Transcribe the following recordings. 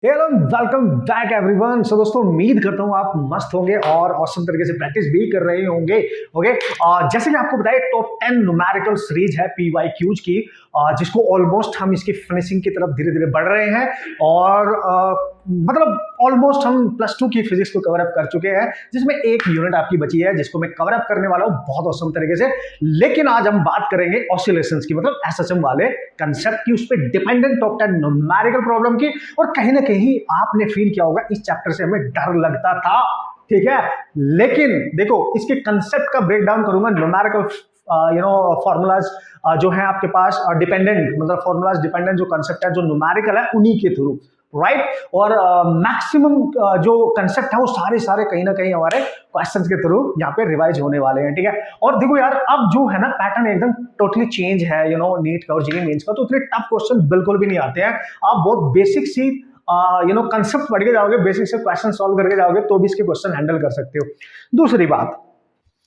Hello welcome back everyone. So दोस्तों, उम्मीद करता हूँ आप मस्त होंगे और औसम तरीके से प्रैक्टिस भी कर रहे होंगे। ओके, जैसे कि आपको बताया, टॉप 10 न्यूमेरिकल सीरीज है PYQs की, जिसको ऑलमोस्ट हम इसकी फिनिशिंग की तरफ धीरे धीरे बढ़ रहे हैं और मतलब ऑलमोस्ट हम +2 की फिजिक्स को कवर अप कर चुके हैं, जिसमें एक यूनिट आपकी बची है जिसको मैं कवर अप करने वाला हूँ बहुत औसम तरीके से। लेकिन आज हम बात करेंगे ऑसिलेशंस की, मतलब SHM वाले कंसेप्ट की, उस पर डिपेंडेंट टॉप 10 न्यूमेरिकल प्रॉब्लम की। और कहीं ना कहीं आपने फील किया होगा इस चैप्टर से हमें डर लगता था, ठीक है, लेकिन देखो इसके कंसेप्ट का ब्रेक डाउन करूंगा। न्यूमेरिकल फॉर्मूलाज जो है आपके पास, डिपेंडेंट मतलब फॉर्मूलाज डिपेंडेंट जो कंसेप्ट है, जो न्यूमेरिकल है, उन्हीं के थ्रू, राइट। और मैक्सिमम जो कंसेप्ट है वो सारे कहीं ना कहीं हमारे क्वेश्चंस के थ्रू यहाँ पे रिवाइज होने वाले हैं, ठीक है। और देखो यार, अब जो है ना पैटर्न एकदम टोटली चेंज है, नीट का और जीके मेंस का, तो इतने टफ क्वेश्चन बिल्कुल भी नहीं आते हैं। आप बहुत बेसिक सी कंसेप्ट पढ़ के जाओगे, बेसिक से क्वेश्चन सॉल्व करके जाओगे तो भी इसके क्वेश्चन हैंडल कर सकते हो। दूसरी बात,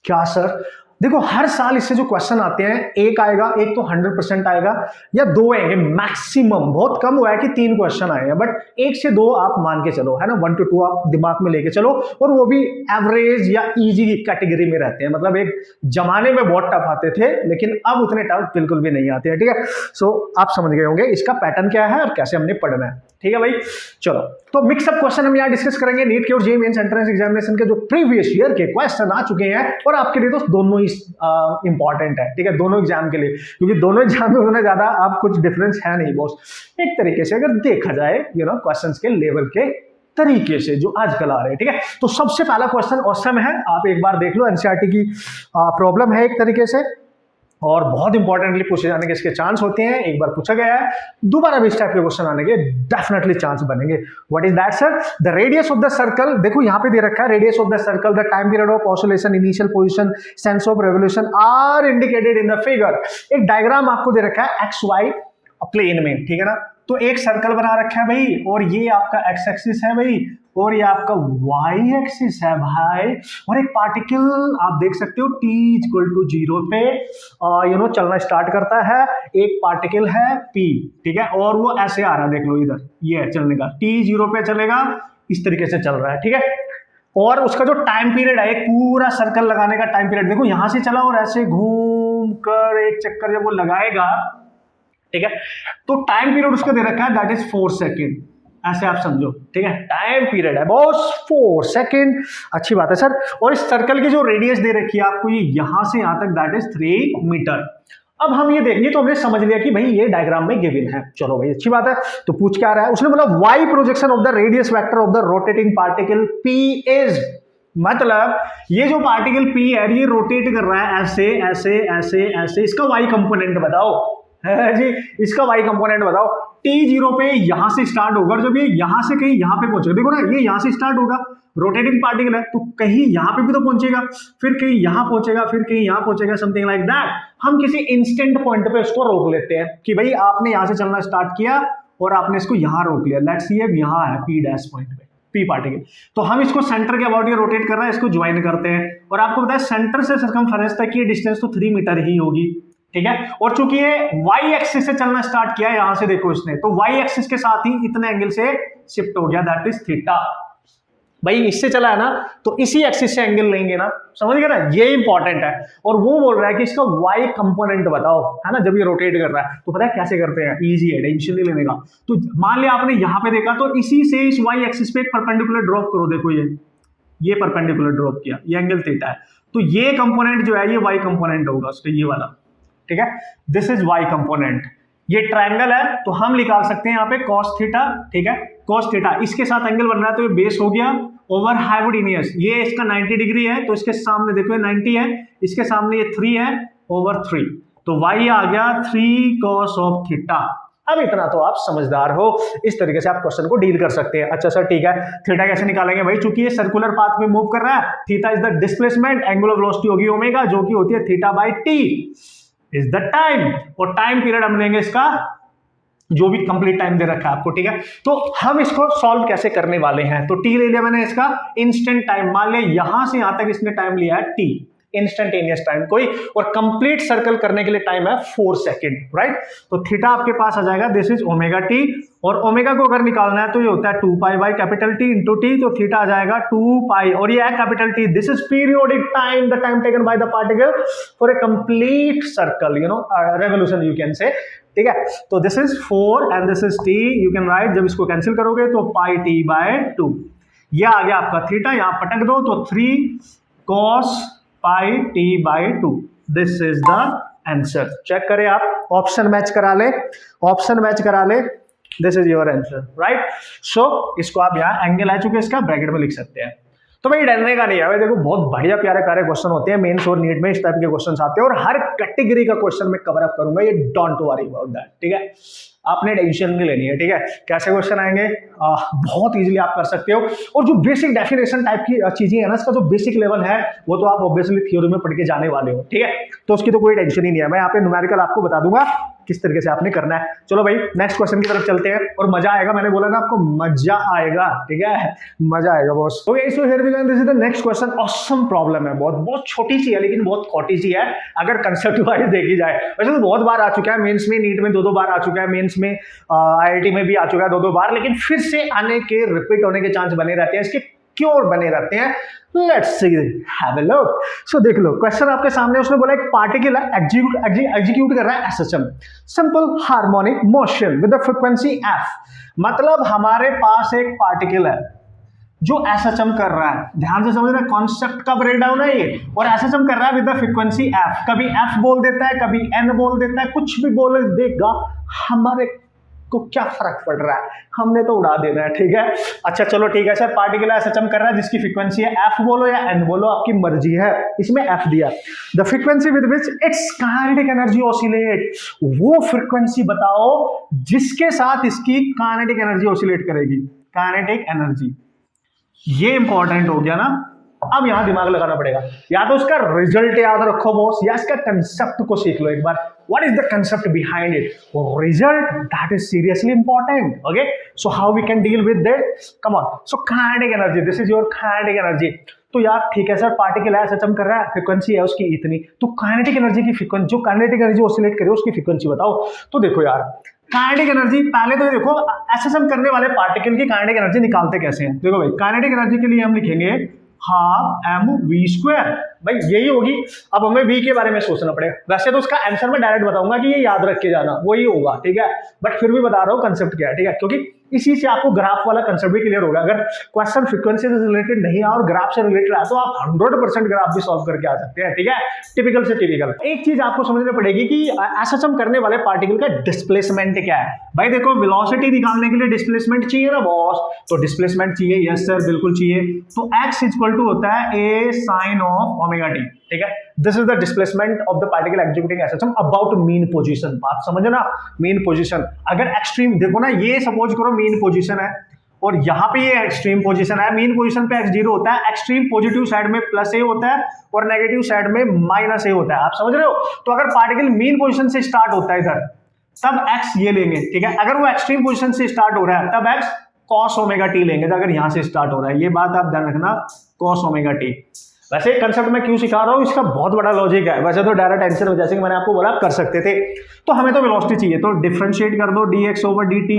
क्या सर, देखो हर साल इससे जो क्वेश्चन आते हैं, एक आएगा, एक तो 100% आएगा या 2 आएंगे मैक्सिमम। बहुत कम हुआ है कि 3 क्वेश्चन आए हैं, बट 1 से 2 आप मान के चलो, है ना, 1 to 2 आप दिमाग में लेके चलो। और वो भी एवरेज या इजी की कैटेगरी में रहते हैं। मतलब एक जमाने में बहुत टफ आते थे, लेकिन अब उतने टफ बिल्कुल भी नहीं आते हैं, ठीक है। सो आप समझ गए होंगे इसका पैटर्न क्या है और कैसे हमने पढ़ना है, ठीक है भाई। चलो, तो मिक्सअप क्वेश्चन हम यहाँ डिस्कस करेंगे। नीट के और जेईई मेंस एंट्रेंस एग्जामिनेशन के जो प्रीवियस ईयर के क्वेश्चन आ चुके हैं, और आपके लिए तो दोनों ही इंपॉर्टेंट है, ठीक है, दोनों एग्जाम के लिए, क्योंकि दोनों एग्जाम में उन्हें ज्यादा आप कुछ डिफरेंस है नहीं बॉस, एक तरीके से अगर देखा जाए क्वेश्चंस के लेवल के तरीके से जो आजकल आ रहे हैं, ठीक है। तो सबसे पहला क्वेश्चन ऑसम है, आप एक बार देख लो, एनसीईआरटी की प्रॉब्लम है एक तरीके से, और बहुत इंपॉर्टेंटली पूछे जाने के इसके चांस होते हैं। एक बार पूछा गया है, दोबारा भी इस टाइप के क्वेश्चन आने के डेफिनेटली चांस बनेंगे। What is that sir? The radius of the circle, देखो यहां पे दे रखा है, radius of the circle, the time period of oscillation, initial position, sense of revolution are indicated in the figure. एक डायग्राम आपको दे रखा है XY प्लेन में, ठीक है ना। तो एक सर्कल बना रखा है भाई, और ये आपका एक्स एक्सिस है भाई, और ये आपका वाई एक्सिस है भाई, और एक पार्टिकल आप देख सकते हो t = 0 पे चलना स्टार्ट करता है। एक पार्टिकल है p, ठीक है, और वो ऐसे आ रहा है, देख लो इधर, ये चलने का, t 0 पे चलेगा, इस तरीके से चल रहा है, ठीक है। और उसका जो टाइम पीरियड है, एक पूरा सर्कल लगाने का टाइम पीरियड, देखो यहां से चला और ऐसे घूम कर एक चक्कर जब वो लगाएगा, ठीक है, तो टाइम पीरियड उसका दे रखा है, दैट इज 4 सेकेंड, ऐसे आप समझो, ठीक है, टाइम पीरियड है बॉस 4 सेकेंड। अच्छी बात है सर। और इस सर्कल की जो रेडियस दे रखी है आपको, ये यहां से यहां तक, दैट इज 3 मीटर। अब हम ये देखेंगे, तो हमने समझ लिया कि भाई ये डायग्राम में गिवन है, चलो भाई अच्छी बात है। तो पूछ क्या रहा है उसने, बोला y projection of the radius vector of the rotating particle P is, मतलब ये जो पार्टिकल P है ये रोटेट कर रहा है ऐसे ऐसे ऐसे ऐसे, इसका वाई कंपोनेंट बताओ है जी, इसका वाई कंपोनेंट बताओ। t0 पे यहां से स्टार्ट होगा, और जब ये यहां से कहीं यहां पे पहुंचेगा, देखो ना, ये यहां से स्टार्ट होगा, रोटेटिंग पार्टिकल है, तो कहीं यहां पे भी तो पहुंचेगा, फिर कहीं यहां पहुंचेगा, फिर कहीं यहां पहुंचेगा, समथिंग लाइक दैट। हम किसी इंस्टेंट पॉइंट पे इसको रोक लेते हैं कि भाई आपने यहां से चलना स्टार्ट किया और आपने इसको यहां रोक लिया, लेट्स सी अब यहां है P' पॉइंट पे, P पार्टिकल, तो हम इसको सेंटर के अबाउट ये रोटेट कर रहा है, इसको ज्वाइन करते हैं, और आपको बताया सेंटर से सर्कमफेरेंस तक की डिस्टेंस तो 3 मीटर ही होगी, ठीक है। और चूंकि ये वाई एक्सिस से चलना स्टार्ट किया, यहां से देखो इसने, तो वाई एक्सिस के साथ ही इतने एंगल से शिफ्ट हो गया, दैट इज थीटा। भाई इससे चला है ना, तो इसी एक्सिस से एंगल लेंगे ना, समझ गए ना, ये इंपॉर्टेंट है। और वो बोल रहा है कि इसका वाई कंपोनेंट बताओ, है ना, जब ये रोटेट कर रहा है, तो पता है कैसे करते हैं, इजी है, टेंशन नहीं लेने का। तो मान लिया आपने यहां पे देखा, तो इसी से इस वाई एक्सिस पे एक परपेंडिकुलर ड्रॉप करो, देखो ये परपेंडिकुलर ड्रॉप किया, ये एंगल थीटा है, तो ये कंपोनेंट जो है ये वाई कंपोनेंट होगा उसका, ये वाला, ठीक है, दिस इज वाई कंपोनेंट। ये ट्रायंगल है, तो हम निकाल सकते हैं यहाँ पे cos थीटा, ठीक है, cos थीटा, इसके साथ एंगल बन रहा है, तो ये बेस हो गया ओवर हाइपोटेन्यूज, ये इसका 90 डिग्री है, तो इसके सामने देखो ये 90 है, इसके सामने ये 3 है ओवर 3, तो y आ गया 3 cos ऑफ थीटा। अब इतना तो आप समझदार हो, इस तरीके से आप क्वेश्चन को डील कर सकते हैं। अच्छा सर ठीक है, थीटा कैसे निकालेंगे भाई, चूंकि ये सर्कुलर पाथ में मूव कर रहा है, theta is the displacement, angular velocity होगी ओमेगा, जो कि होती है theta by T is the time, और टाइम पीरियड हम लेंगे इसका जो भी कंप्लीट टाइम दे रखा है आपको, ठीक है। तो हम इसको सॉल्व कैसे करने वाले हैं, तो टी ले लिया मैंने इसका इंस्टेंट टाइम, मान लिया यहां से यहां तक इसने टाइम लिया है टी, इंस्टेंटेनियस टाइम कोई, और कंप्लीट सर्कल करने के लिए टाइम है 4 सेकेंड, राइट। तो थीटा आपके पास आ जाएगा, दिस इज ओमेगा टी, और ओमेगा को अगर निकालना है तो ये होता है 2 pi by capital T into T, तो थीटा आ जाएगा 2 पाई, और ये है capital T. This is periodic time, the time taken by the particle for a complete circle, you know, revolution you can से, ठीक है। तो this is 4 and this is T, you can right, जब इसको कैंसिल करोगे तो पाई t by 2, यह आ गया आपका थीटा, यहां पटक दो तो 3 cos pi t by 2, this is the answer. Check करें आप, ऑप्शन मैच करा ले, ऑप्शन मैच करा ले, this is your answer, right. So इसको आप यहाँ एंगल आ चुके इसका ब्रैकेट में लिख सकते हैं। तो भाई डरने का नहीं है भाई, देखो बहुत बढ़िया प्यारे प्यारे क्वेश्चन होते हैं मेंस और नीट में, इस टाइप के क्वेश्चन आते हैं और हर कैटेगरी का क्वेश्चन मैं कवर अप करूंगा, ये डोंट वरी अबाउट दैट, ठीक है। आपने टेंशन नहीं लेनी है, ठीक है। कैसे क्वेश्चन आएंगे बहुत इजीली आप कर सकते हो, और जो बेसिक डेफिनेशन टाइप की चीजें है ना, इसका जो बेसिक लेवल है वो तो आप ऑब्वियसली थ्योरी में पढ़ के जाने वाले हो, ठीक है। तो उसकी तो कोई टेंशन ही नहीं है, मैं यहाँ पे न्यूमेरिकल आपको बता दूंगा किस तरीके से आपने करना है। चलो भाई नेक्स्ट क्वेश्चन की तरफ चलते हैं, और मजा आएगा, मैंने बोला ना आपको मजा आएगा, ठीक है, मजा आएगा boss. Okay so here we go, this is the next question. Awesome problem है, बहुत बहुत छोटी सी है लेकिन बहुत खोटी सी है अगर कंसेप्ट वाइज देखी जाए। वैसे तो बहुत बार आ चुका है मेंस में, नीट में 2-2 बार आ चुका है, मेंस में आईआईटी में भी आ चुका है 2-2 बार, लेकिन फिर से आने के, रिपीट होने के चांस बने रहते हैं, इसके क्यों बने रहते हैं, let's see, have a look. So देख लो क्वेश्चन आपके सामने, उसने बोला एक पार्टिकल है एग्जीक्यूट कर रहा है SHM, simple harmonic motion with the frequency F. मतलब हमारे पास एक पार्टिकल है जो एसएचएम कर रहा है, ध्यान से समझना, कॉन्सेप्ट का ब्रेकडाउन है ये, और एसएचएम कर रहा है विद द फ्रीक्वेंसी एफ। कभी एफ बोल देता है, कभी एन बोल देता है, कुछ भी बोल देगा, हमारे को क्या फर्क पड़ रहा है, हमने तो उड़ा देना है, ठीक है। अच्छा चलो ठीक है सर, पार्टिकल एसएचएम कर रहा है जिसकी फ्रीक्वेंसी है एफ, बोलो या एन बोलो, आपकी मर्जी है, इसमें एफ दिया। The frequency with which it's kinetic energy oscillate, वो फ्रीक्वेंसी बताओ जिसके साथ इसकी काइनेटिक एनर्जी ऑसिलेट करेगी, काइनेटिक एनर्जी, ये इंपॉर्टेंट हो गया ना। अब यहां दिमाग लगाना पड़ेगा, या तो उसका रिजल्ट याद रखो बॉस, या इसका कंसेप्ट को सीख लो एक बार, what is the concept behind it, result, that is seriously important, okay, so how we can deal with that, come on, so kinetic energy, this is your kinetic energy। तो यार ठीक है sir, particle है SHM कर रहा है, frequency है उसकी इतनी, तो काइनेटिक एनर्जी की फ्रीक्वेंसी, जो काइनेटिक एनर्जी ऑसिलेट करे उसकी फ्रीक्वेंसी बताओ। तो देखो यार, काइनेटिक एनर्जी पहले तो ये देखो, एसएचएम करने वाले पार्टिकल की काइनेटिक एनर्जी निकालते कैसे हैं। देखो भाई, काइनेटिक एनर्जी के लिए हम लिखेंगे हाफ एम वी स्क्वायर, भाई यही होगी। अब हमें वी के बारे में सोचना पड़ेगा, वैसे तो उसका आंसर मैं डायरेक्ट बताऊंगा कि ये याद रख के जाना, वही होगा, ठीक है, बट फिर भी बता रहा हूँ कंसेप्ट क्या है, ठीक है, क्योंकि इसी से आपको ग्राफ वाला कंसेप्ट भी क्लियर होगा। अगर क्वेश्चन फ्रीक्वेंसी से रिलेटेड नहीं है और ग्राफ से रिलेटेड है तो आप 100% ग्राफ भी सॉल्व करके आ सकते हैं, ठीक है, टिपिकल से टिपिकल। एक चीज आपको समझनी पड़ेगी कि एसएचएम करने वाले पार्टिकल का डिस्प्लेसमेंट क्या है। भाई देखो, वेलोसिटी निकालने के लिए डिस्प्लेसमेंट चाहिए ना बॉस, तो डिस्प्लेसमेंट चाहिए, यस सर बिल्कुल चाहिए। तो x इक्वल टू होता है a sin of omega T, ठीक है, this is the displacement of the particle executing SHM about mean position. बात समझना, मीन पोजीशन, अगर एक्सट्रीम देखो ना, ये सपोज करो मीन पोजीशन है और यहाँ पे ये एक्सट्रीम पोजीशन है, मीन पोजीशन पे x0 होता है, एक्सट्रीम पॉजिटिव साइड में प्लस a होता है और नेगेटिव साइड में माइनस a होता है, आप समझ रहे हो। तो अगर पार्टिकल मीन पोजीशन से स्टार्ट होता है इधर, तब x ये लेंगे, ठीक है, अगर वो एक्सट्रीम पोजीशन से स्टार्ट हो रहा है तब x cos ओमेगा टी लेंगे, तो अगर यहां से स्टार्ट हो रहा है, ये बात आप ध्यान रखना, cos ओमेगा टी। वैसे कंसेप्ट मैं क्यों सिखा रहा हूं, इसका बहुत बड़ा लॉजिक है, वैसे तो डायरेक्ट आंसर जैसे कि मैंने आपको बोला आप कर सकते थे। तो हमें तो वेलोसिटी चाहिए, तो डिफरेंशिएट कर दो dx ओवर dt,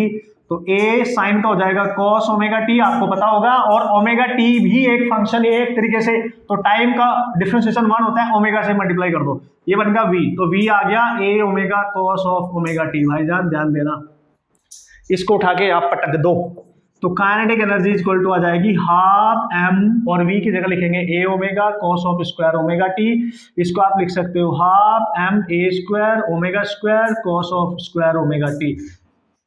तो a साइन का हो जाएगा cos ओमेगा टी, आपको पता होगा, और ओमेगा टी भी एक फंक्शन है एक तरीके से, तो टाइम का डिफरेंशिएशन 1 होता है, ओमेगा से मल्टीप्लाई कर दो, ये बन गया v, तो v आ गया a omega cos of omega T. भाईजान ध्यान देना, इसको उठा के आप पटक दो, तो काइनेटिक एनर्जी इक्वल टू आ जाएगी हाफ एम, और v की जगह लिखेंगे a omega cos of square omega t, इसको आप लिख सकते हो half m a square omega square cos of square omega t.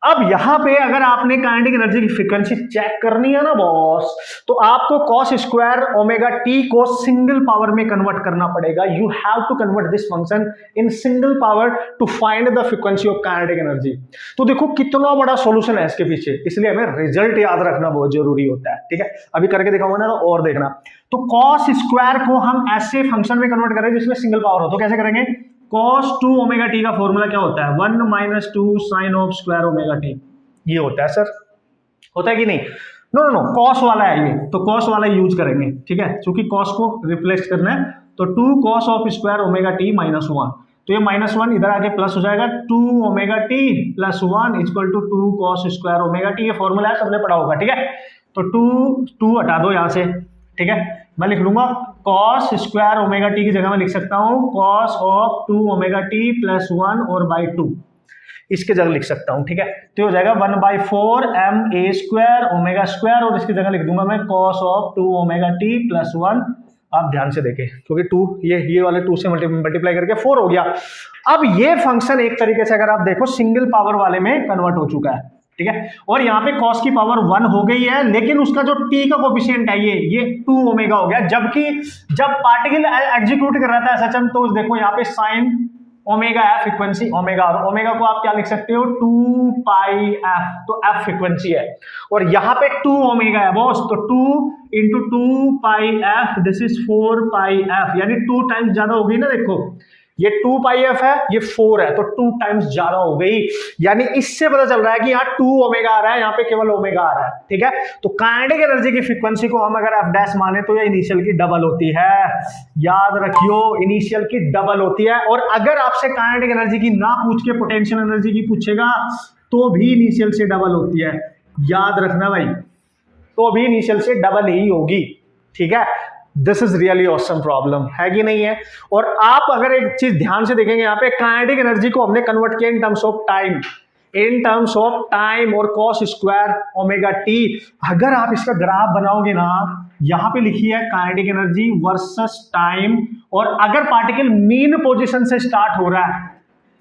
अब यहां पे अगर आपने काइनेटिक एनर्जी की फ्रीक्वेंसी चेक करनी है ना बॉस, तो आपको cos स्क्वायर ओमेगा टी को सिंगल पावर में कन्वर्ट करना पड़ेगा। You have to convert this function in single power to find the frequency of kinetic energy. तो देखो कितना बड़ा सॉल्यूशन है इसके पीछे, इसलिए हमें रिजल्ट याद रखना बहुत जरूरी होता है, ठीक है। अभी करके दिखाऊंगा ना, तो और देखना। तो cos स्क्वायर को हम ऐसे फंक्शन में कन्वर्ट करें जिसमें सिंगल पावर हो, तो कैसे करेंगे, cos 2 ओमेगा टी का फॉर्मूला क्या होता है, 1 minus 2 sine of square omega t, ये होता है सर, होता है कि नहीं। नो नो नो, cos वाला है ये, तो cos वाला यूज करेंगे, ठीक है, क्योंकि cos को रिप्लेस करना है तो 2 cos of square omega t minus 1, तो ये -1 इधर आके प्लस हो जाएगा, 2 omega t plus 1 equal to 2 cos square omega t. ये फॉर्मूला है, सबने पढ़ा होगा, ठीक है। तो 2 हटा दो यहाँ से, ठीक है। मैं लिख लूंगा cos स्क्वायर ओमेगा टी की जगह मैं लिख सकता हूँ cos of 2 omega t plus 1 और बाई 2, इसके जगह लिख सकता हूँ, ठीक है। तो हो जाएगा 1/4 m a square omega square, और इसकी जगह लिख दूंगा मैं cos of 2 omega t plus 1। आप ध्यान से देखें, क्योंकि 2 ये वाले 2 से मल्टीप्लाई करके 4 हो गया। अब ये फंक्शन एक तरीके से अगर आप देखो सिंगल पावर वाले में कन्वर्ट हो चुका है, ठीक है। और यहाँ पे cos की पावर 1 हो गई है, लेकिन उसका जो t का कोफिशिएंट है ये 2 ओमेगा हो गया। जबकि जब पार्टिकल एग्जीक्यूट कर रहा था SHM, तो देखो यहाँ पे साइन ओमेगा है, फ्रीक्वेंसी ओमेगा, और ओमेगा को आप क्या लिख सकते हो 2 पाई एफ, तो एफ फ्रीक्वेंसी है, और यहाँ पे 2 ओमेगा है बॉस, तो 2 into 2 pi F, this is 4 pi F, यानी 2 टाइम्स ज्यादा हो गई ना। देखो ये 2 पाई एफ है, ये 4 है, तो 2 टाइम्स ज्यादा हो गई। यानी इससे पता चल रहा है कि यहाँ 2 ओमेगा आ रहा है, यहाँ पे केवल ओमेगा आ रहा है, ठीक है। तो काइनेटिक एनर्जी की फ्रीक्वेंसी को हम अगर एफ डैश माने तो ये इनिशियल की डबल होती है, याद रखियो, इनिशियल की डबल होती है। और अगर आपसे काइनेटिक एनर्जी की ना पूछ के पोटेंशियल एनर्जी की पूछेगा तो भी इनिशियल से डबल होती है, याद रखना भाई, तो भी इनिशियल से डबल ही होगी, ठीक है। This is really awesome problem, है कि नहीं है। और आप अगर एक चीज ध्यान से देखेंगे, यहाँ पे काइनेटिक एनर्जी को हमने कन्वर्ट किया in terms of time, in terms of time, और cos स्क्वायर ओमेगा टी। अगर आप इसका ग्राफ बनाओगे ना, यहाँ पे लिखी है काइनेटिक एनर्जी वर्सेस टाइम, और अगर पार्टिकल मीन पोजीशन से स्टार्ट हो रहा है,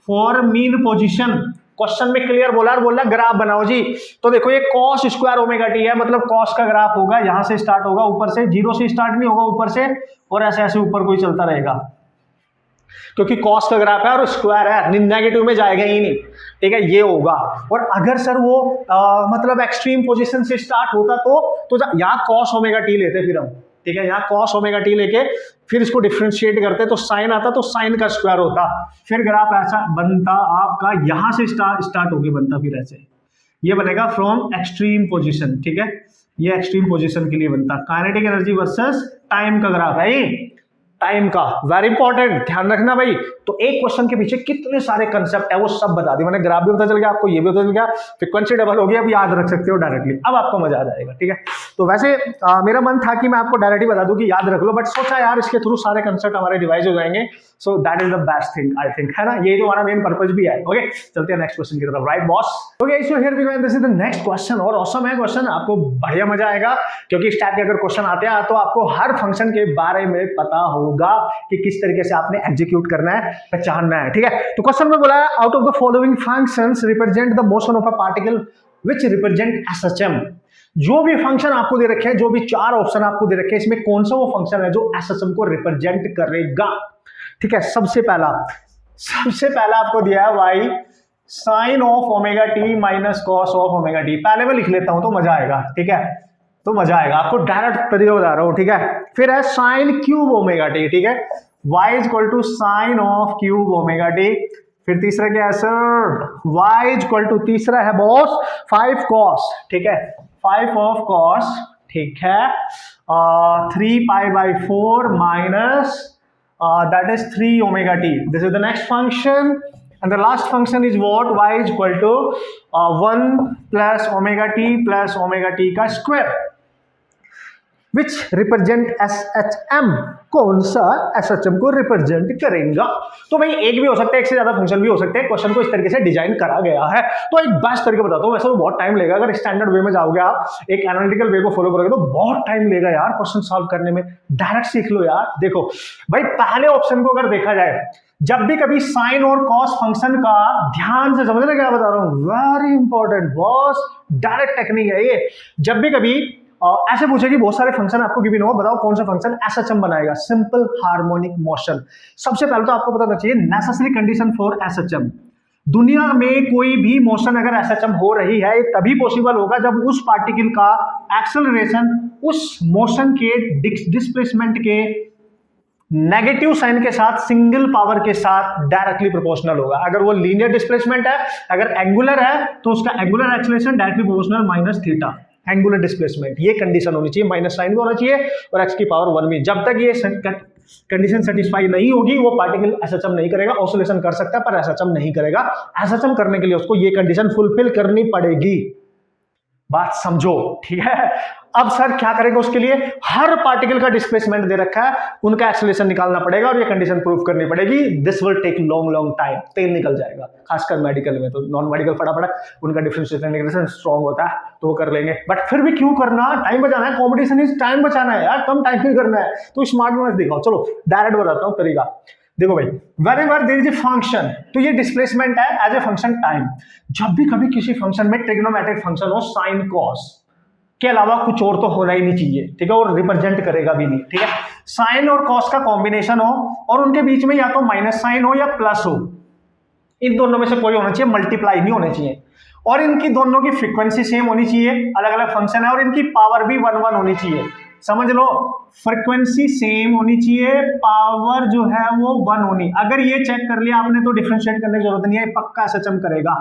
फॉर मीन पोजीशन, क्वेश्चन में क्लियर बोला ग्राफ बनाओ जी। तो देखो ये cos स्क्वायर ओमेगा टी है, मतलब cos का ग्राफ होगा, यहां से स्टार्ट होगा, ऊपर से, जीरो से स्टार्ट नहीं होगा, ऊपर से, और ऐसे ऐसे ऊपर कोई चलता रहेगा, क्योंकि cos का ग्राफ है और स्क्वायर है, नेगेटिव में जाएगा ही नहीं, ठीक है, ये होगा। और अगर सर वो मतलब एक्सट्रीम पोजीशन से स्टार्ट होता तो यहाँ cos ओमेगा टी लेते फिर हम, ठीक है, यहाँ cos ओमेगा टी लेके फिर इसको डिफ्रेंशिएट करते, तो साइन आता, तो साइन का स्क्वायर होता, फिर ग्राफ ऐसा बनता आपका, यहां से स्टार्ट होके बनता, फिर ऐसे ये बनेगा फ्रॉम एक्सट्रीम पोजीशन, ठीक है, ये एक्सट्रीम पोजीशन के लिए बनता। काइनेटिक एनर्जी वर्सेस टाइम का ग्राफ है ये, टाइम का, वेरी इंपॉर्टेंट, ध्यान रखना भाई। तो एक क्वेश्चन के पीछे कितने सारे कंसेप्ट है वो सब बता दिए मैंने, ग्राफ भी पता चल गया आपको, ये भी पता चल गया, फ्रीक्वेंसी डबल हो गया, अब याद रख सकते हो डायरेक्टली, अब आपको मजा आ जाएगा, ठीक है। तो वैसे मेरा मन था कि मैं आपको डायरेक्टली बता दूं कि याद रख लो, बट सोचा यार इसके थ्रू सारे कंसेप्ट हमारे रिवाइज हो जाएंगे, so that is the best thing I think, है ना, यही तो हमारा मेन पर्पस भी है। ओके, चलते हैं नेक्स्ट क्वेश्चन की तरफ, right boss. Okay, so here we go, this is the next question, और ऑसम है क्वेश्चन, आपको बढ़िया मजा आएगा, क्योंकि इस टाइप के अगर क्वेश्चन आते हैं तो आपको हर फंक्शन के बारे में पता होगा कि किस तरीके से आपने एग्जीक्यूट करना है, पहचानना है, ठीक है। तो क्वेश्चन में बोला है, out of the following functions represent the motion of a particle which represent SHM। जो भी फंक्शन आपको दे रखे हैं, जो भी 4 ऑप्शन आपको दे रखे हैं, इसमें कौन सा वो फंक्शन है जो SHM को रिप्रेजेंट करेगा, ठीक है। सबसे पहला आपको दिया है y sine of omega t minus cos of omega t. पहले मैं लिख लेता हूं तो मजा आएगा, ठीक है, तो मजा आएगा, आपको डायरेक्ट तरीका बता रहा हूं, ठीक है। फिर है साइन क्यूब ओमेगा टी, ठीक है, y equal to sine of cube omega t. फिर तीसरा क्या है सर, y इक्वल टू, तीसरा है बॉस 5 cos, ठीक है, 5 ऑफ cos, ठीक है, 3 pi by 4 minus that is 3 omega t. This is the next function, and the last function is what, y is equal to 1 plus omega t plus omega t का square, which represent SHM। कौन सा SHM को represent करेगा? तो भाई एक भी हो सकता है, एक से ज्यादा फंक्शन भी हो सकते हैं, क्वेश्चन को इस तरीके से डिजाइन करा गया है। तो एक बेस्ट तरीके बताता हूँ, वैसे तो बहुत टाइम लेगा, अगर स्टैंडर्ड वे में जाओगे आप, एक एनालिटिकल वे को फॉलो करोगे तो बहुत टाइम लेगा यार क्वेश्चन सॉल्व करने में, डायरेक्ट सीख लो यार। देखो भाई, पहले ऑप्शन को अगर देखा जाए, जब भी कभी साइन और कॉस फंक्शन का, ध्यान से समझना क्या बता रहा हूं, very important boss, direct technique है ये। जब भी कभी ऐसे पूछे कि बहुत सारे फंक्शन आपको गिवन हो, बताओ कौन सा फंक्शन SHM बनाएगा, सिंपल हार्मोनिक मोशन। सबसे पहले तो आपको पता होना चाहिए नेसेसरी कंडीशन फॉर SHM। दुनिया में कोई भी मोशन अगर SHM हो रही है, तभी पॉसिबल होगा जब उस पार्टिकल का एक्सेलरेशन उस मोशन के डिस्प्लेसमेंट के नेगेटिव साइन के साथ, सिंगल पावर के साथ डायरेक्टली प्रोपोर्शनल होगा। अगर वो लीनियर डिस्प्लेसमेंट है, अगर एंगुलर है, तो उसका angular acceleration directly proportional minus theta, angular displacement, ये कंडीशन होनी चाहिए, माइनस साइन भी होना चाहिए और x की पावर 1 भी। जब तक ये कंडीशन सेटिस्फाई नहीं होगी, वो पार्टिकल एसएचएम नहीं करेगा, ऑसिलेशन कर सकता है पर एसएचएम नहीं करेगा। एसएचएम करने के लिए उसको ये कंडीशन फुलफिल करनी पड़ेगी। बात समझो, ठीक है। अब सर क्या करेंगे उसके लिए, हर पार्टिकल का डिस्प्लेसमेंट दे रखा है, उनका एक्सेलरेशन निकालना पड़ेगा और ये कंडीशन प्रूव करनी पड़ेगी। This will take long time, तेल निकल जाएगा, खासकर मेडिकल में। तो नॉन मेडिकल फटाफट उनका डिफरेंशिएशन स्ट्रॉन्ग होता है तो वो कर लेंगे, बट फिर भी क्यों करना, टाइम बचाना है, कॉम्पिटिशन इज टाइम बचाना है यार, कम टाइम में करना है, तो स्मार्टनेस दिखाओ। चलो डायरेक्ट बताता हूँ तरीका। देखो भाई, whenever there is a function, तो ये डिस्प्लेसमेंट है एज ए फंक्शन टाइम। जब भी कभी किसी फंक्शन में ट्रिग्नोमेट्रिक फंक्शन हो, साइन कॉस के अलावा कुछ और तो होना ही नहीं चाहिए, ठीक है, और रिप्रेजेंट करेगा भी नहीं, ठीक है। साइन और कॉस का कॉम्बिनेशन हो और उनके बीच में या तो माइनस साइन हो या प्लस हो, इन दोनों में से कोई होना चाहिए, मल्टीप्लाई नहीं होने चाहिए। और इनकी दोनों की फ्रीक्वेंसी सेम होनी चाहिए, अलग अलग फंक्शन है, और इनकी पावर भी 1 1 होनी चाहिए। समझ लो, फ्रीक्वेंसी सेम होनी चाहिए, पावर जो है वो 1 होनी। अगर ये चेक कर लिया आपने तो डिफरेंशिएट करने की जरूरत नहीं है, पक्का एसएचएम करेगा।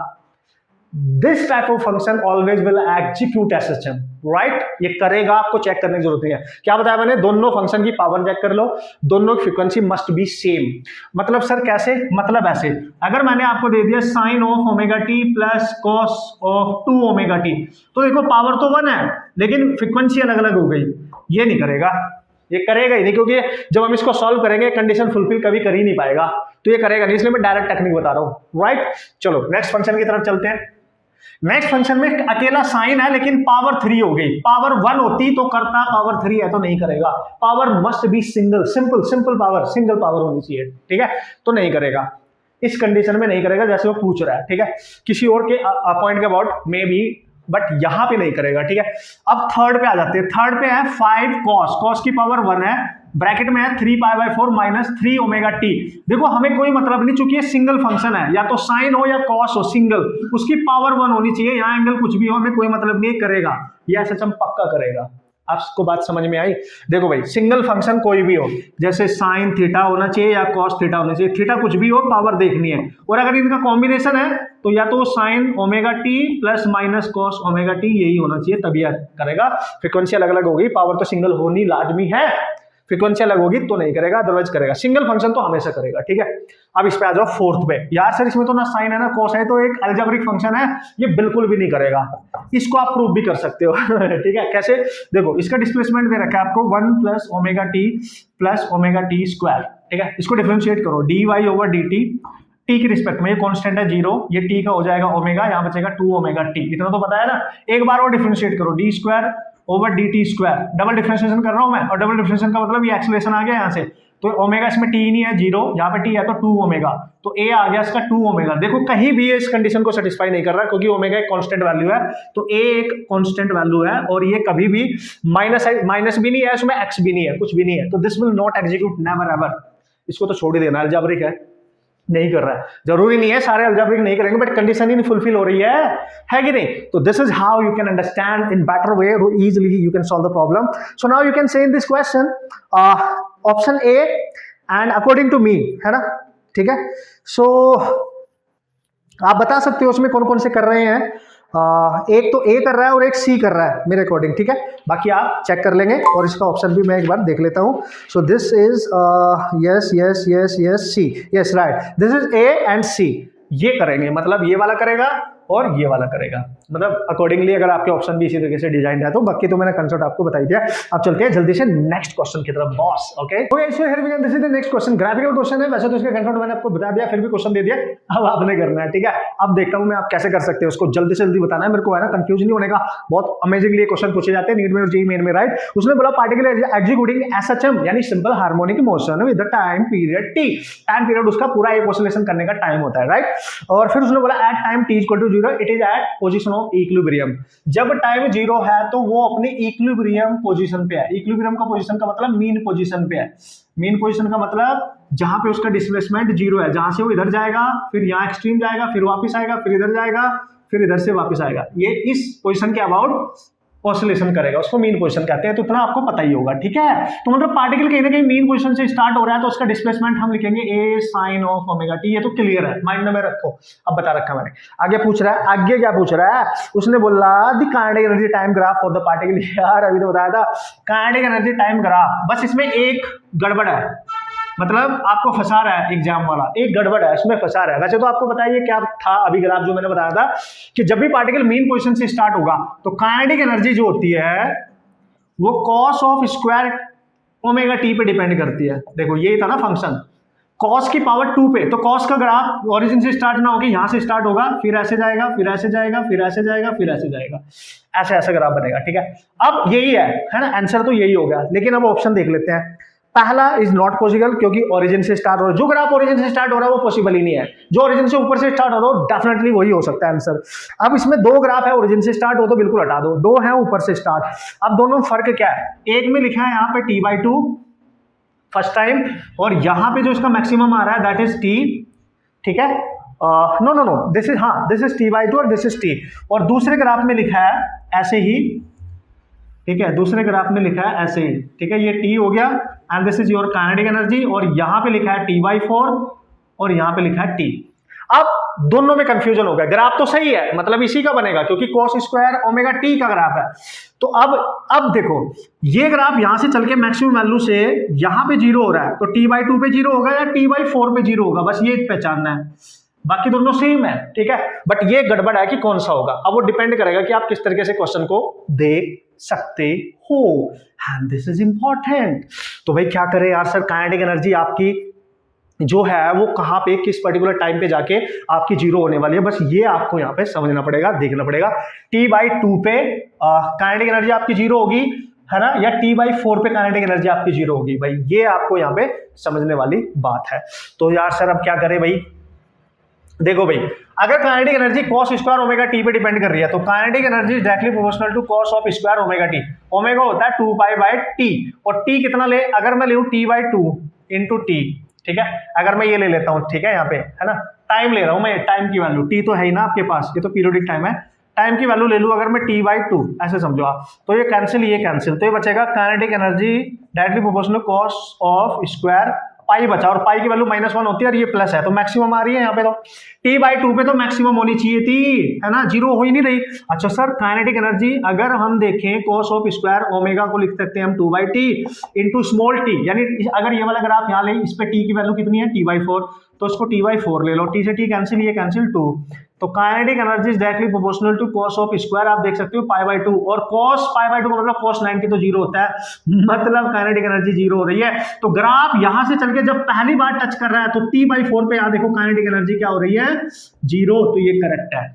This type of function always will execute SHM, right? ये करेगा, आपको चेक करने की जरूरत नहीं है। क्या बताया मैंने, दोनों फंक्शन की पावर चेक कर लो, दोनों की फ्रीक्वेंसी मस्ट बी सेम। मतलब सर कैसे, मतलब ऐसे, अगर मैंने आपको दे दिया sine of omega t plus cos of 2 omega t, तो देखो पावर तो 1 है लेकिन फ्रीक्वेंसी अलग अलग हो गई। ये नहीं करेगा, ये करेगा ही नहीं, क्योंकि जब हम इसको सॉल्व करेंगे कंडीशन फुलफिल कभी कर ही नहीं पाएगा, तो ये करेगा नहीं, इसलिए मैं डायरेक्ट टेक्निक बता रहा हूं, राइट। चलो नेक्स्ट फंक्शन की तरफ चलते हैं। नेक्स्ट फंक्शन में अकेला साइन है लेकिन पावर 3 हो गई, पावर 1 होती तो करता, पावर 3 है तो नहीं करेगा। Power must be single, simple power, single power होनी चाहिए, ठीक है, तो नहीं करेगा, इस कंडीशन में नहीं करेगा जैसे वो पूछ रहा है, ठीक है। किसी और के पॉइंट के अबाउट मे बी, बट यहां पे नहीं करेगा, ठीक है। अब थर्ड पे आ जाते हैं। थर्ड पे है 5 कॉस, कॉस की पावर 1 है, ब्रैकेट में है 3π/4 माइनस 3 ओमेगा टी। देखो हमें कोई मतलब नहीं, चूंकि ये सिंगल फंक्शन है, या तो साइन हो या कॉस हो, सिंगल, उसकी पावर 1 होनी चाहिए। यहाँ एंगल कुछ भी हो, हमें कोई मतलब नहीं, करेगा, ये एसएचएम पक्का करेगा। आपको बात समझ में आई। देखो भाई, सिंगल फंक्शन कोई भी हो, जैसे साइन थीटा होना चाहिए या कॉस थीटा होना चाहिए, थीटा कुछ भी हो, पावर देखनी है। और अगर इनका कॉम्बिनेशन है तो या तो sine omega t plus minus cos omega T, यही होना चाहिए, तभी करेगा। फ्रीक्वेंसी अलग अलग होगी, पावर तो सिंगल होनी लाजमी है, फ्रीक्वेंसी अलग होगी तो नहीं करेगा, अदरवाइज करेगा। सिंगल फंक्शन तो हमेशा करेगा, ठीक है। अब इस पे आ जाओ फोर्थ पे। यार सर इसमें तो ना साइन है ना कॉस है, तो एक अलजेब्रिक फंक्शन है, ये बिल्कुल भी नहीं करेगा। इसको आप प्रूव भी कर सकते हो ठीक है, कैसे, देखो इसका डिस्प्लेसमेंट दे रखा है आपको 1 plus omega t plus omega T square, ठीक है। इसको डिफरेंशिएट करो, dy ओवर dt, टी की रिस्पेक्ट में, ये कांस्टेंट है 0, ये टी का हो जाएगा ओमेगा, यहाँ बचेगा 2 ओमेगा टी, इतना तो पता है ना। एक बार और डिफरेंशिएट करो, D square over D T square, double differentiation कर रहा हूं मैं, और डबल डिफरेंशिएशन का मतलब ये एक्सेलरेशन आ गया यहाँ से, तो ओमेगा इसमें टी नहीं है 0, यहाँ पे टी है तो 2 ओमेगा, तो ए आ गया इसका 2 ओमेगा। देखो कहीं भी इस कंडीशन को सेटिस्फाई नहीं कर रहा, क्योंकि ओमेगा एक कांस्टेंट वैल्यू है, तो ए एक कांस्टेंट वैल्यू है, और ये कभी भी माइनस भी नहीं है, इसमें एक्स भी नहीं है, कुछ भी नहीं है, तो this will not execute, never ever. इसको तो छोड़ ही देना, अलजेब्रिक है, नहीं कर रहा है, जरूरी नहीं है सारे अलजेब्रिक नहीं करेंगे, बट कंडीशन ही नहीं फुलफिल हो रही है कि नहीं। तो this is how you can understand in better way, easily you can solve the problem. So now you can say in this question option A and according to me, है ना, ठीक है। सो आप बता सकते हो उसमें कौन कौन से कर रहे हैं। एक तो ए कर रहा है और एक सी कर रहा है मेरे अकॉर्डिंग, ठीक है, बाकी आप चेक कर लेंगे, और इसका ऑप्शन भी मैं एक बार देख लेता हूं। So this is yes yes yes yes C, yes right, this is A and C, ये करेंगे, मतलब ये वाला करेगा और ये वाला करेगा, मतलब अकॉर्डिंगली अगर आपके ऑप्शन भी इसी तरीके से डिजाइन है तो। बाकी तो मैंने कंसेप्ट आपको बता दिया। अब चलते हैं जल्दी से नेक्स्ट क्वेश्चन की तरफ बॉस, ओके। तो so here we can, this is the next question, graphical question है, वैसे तो इसका कंसेप्ट मैंने आपको बता दिया, फिर भी क्वेश्चन दे दिया, अब आपने करना है, ठीक है। अब देखता हूं मैं आप कैसे कर सकते हो उसको, जल्दी से जल्दी बताना है मेरे को, है ना, कंफ्यूज नहीं होने का। बहुत अमेजिंगली क्वेश्चन पूछे जाते हैं नीट में और जेईई मेन में, राइट। उसने बोला पार्टिकल एग्जीक्यूटिंग एसएचएम यानी simple harmonic motion with the time period T, time period उसका पूरा एक ऑसिलेशन करने का टाइम होता है, राइट। और फिर उसने बोला at time t equal to 0 it is at position of equilibrium. जब टाइम 0 है तो वो अपनी इक्विलिब्रियम पोजीशन पे है। इक्विलिब्रियम का पोजीशन का मतलब मीन पोजीशन पे है। मीन पोजीशन का मतलब जहां पे उसका डिस्प्लेसमेंट 0 है, जहां से वो इधर जाएगा, फिर यहाँ एक्सट्रीम जाएगा, फिर वापस आएगा, फिर इधर जाएगा, फिर इधर से वापस आएगा, ये इस पोजीशन के अबाउट ऑसिलेशन करेगा, उसको मीन पोजीशन कहते हैं। तो इतना आपको पता ही होगा, ठीक है। तो मतलब पार्टिकल कहीं ना कहीं मीन पोजीशन से स्टार्ट हो रहा है, तो उसका डिस्प्लेसमेंट हम लिखेंगे ए साइन ऑफ ओमेगा टी। ये तो क्लियर है, माइंड में रखो, अब बता रखा मैंने। आगे पूछ रहा है, आगे क्या पूछ रहा है, उसने बोला the kinetic energy time graph for the particle. यार अभी तो बताया था काइनेटिक एनर्जी टाइम ग्राफ, बस इसमें एक गड़बड़ है, मतलब आपको फंसा रहा है एग्जाम वाला, एक गड़बड़ है इसमें, फंसा रहा है। वैसे तो आपको बताइए क्या था अभी ग्राफ जो मैंने बताया था कि जब भी पार्टिकल मीन पोजीशन से स्टार्ट होगा तो काइनेटिक एनर्जी जो होती है वो cos of square omega T पे डिपेंड करती है। देखो यही था ना फंक्शन, कॉस की पावर 2 पे, तो कॉस का ग्राफ ओरिजिन से स्टार्ट ना होगी, यहां से स्टार्ट होगा, फिर ऐसे जाएगा, फिर ऐसे जाएगा, फिर ऐसे जाएगा, फिर ऐसे जाएगा, ऐसे ऐसे ग्राफ बनेगा। ठीक है, अब यही है ना, आंसर तो यही हो गया। लेकिन अब ऑप्शन देख लेते हैं। पहला इज नॉट पॉसिबल क्योंकि ओरिजिन से स्टार्ट हो रहा है, जो ग्राफ ओरिजिन से स्टार्ट हो रहा है वो पॉसिबल ही नहीं है, जो ओरिजिन से ऊपर से स्टार्ट हो रहा हो डेफिनेटली वही हो सकता है आंसर। अब इसमें दो ग्राफ है ओरिजिन से स्टार्ट हो तो बिल्कुल हटा दो, दो है ऊपर से स्टार्ट। अब दोनों में फर्क क्या है, एक में लिखा है यहाँ पे t/2 फर्स्ट टाइम, और यहां पे जो इसका मैक्सिमम आ रहा है दैट इज t। ठीक है, no no no, this is, हाँ दिस इज t/2 और दिस इज t, और दूसरे ग्राफ में लिखा है ऐसे ही। ठीक है, दूसरे ग्राफ में लिखा है ऐसे ही। ठीक है, ये t हो गया and this is your kinetic energy, और यहां पे लिखा है t/4 और यहां पे लिखा है t। अब दोनों में कंफ्यूजन हो गया, ग्राफ तो सही है, मतलब इसी का बनेगा क्योंकि cos स्क्वायर ओमेगा t का ग्राफ है। तो अब देखो ये ग्राफ यहां से चल के मैक्सिमम वैल्यू से यहां पे 0 हो रहा है, तो t/2 पे 0 होगा या t/4 पे 0 होगा, बस ये पहचानना है, बाकी दोनों सेम है। ठीक है, बट ये गड़बड़ है कि कौन सा होगा। अब वो डिपेंड करेगा कि आप किस तरीके से क्वेश्चन को देख सकते हो, एंड दिस इज इंपॉर्टेंट। तो भाई क्या करें यार सर, काइनेटिक एनर्जी आपकी जो है वो कहां पे किस पर्टिकुलर टाइम पे जाके आपकी 0 होने वाली है, बस ये आपको यहां पे समझना पड़ेगा, देखना पड़ेगा। t/2 पे काइनेटिक एनर्जी आपकी 0 होगी, है ना, या t/4 पे काइनेटिक एनर्जी आपकी 0 होगी, भाई ये आपको यहां पे समझने वाली बात है। तो यार सर अब क्या करें भाई, देखो भाई अगर kinetic energy cos square omega t पे डिपेंड कर रही है तो kinetic energy directly proportional to cos of square omega t। Omega होता है 2π/t, और t कितना ले, अगर मैं लूं t/2 इंटू t, ठीक है, अगर मैं ये ले लेता हूं, ठीक है, यहाँ पे है ना, टाइम ले रहा हूं मैं, टाइम की वैल्यू t तो है ही ना आपके पास, ये तो पीरियोडिक टाइम है, टाइम की वैल्यू ले लूं अगर मैं t/2, ऐसे समझो आप, तो ये कैंसिल, ये कैंसिल, तो ये बचेगा kinetic energy directly proportional cos of square pi बचा, और पाई की वैल्यू -1 होती है और ये प्लस है, तो मैक्सिमम आ रही है यहाँ पे, तो t/2 पे तो मैक्सिमम होनी चाहिए थी, है ना, 0 हो ही नहीं रही। अच्छा सर काइनेटिक एनर्जी अगर हम देखें cos ऑफ स्क्वायर ओमेगा को लिख सकते हैं हम 2/t इंटू स्मॉल t, यानी अगर ये वाला ग्राफ यहाँ ले, इस पे t की वैल्यू कितनी है t/4, तो इसको t/4 ले लो, t से t कैंसिल, ये कैंसिल 2, तो kinetic energy is directly proportional to cos of square, आप देख सकते हो π/2, और cos π/2 का मतलब cos 90 तो 0 होता है, मतलब काइनेटिक एनर्जी 0 हो रही है। तो ग्राफ यहां से चल के जब पहली बार टच कर रहा है तो t/4 पे यहां देखो काइनेटिक एनर्जी क्या हो रही है, 0, तो ये करेक्ट है,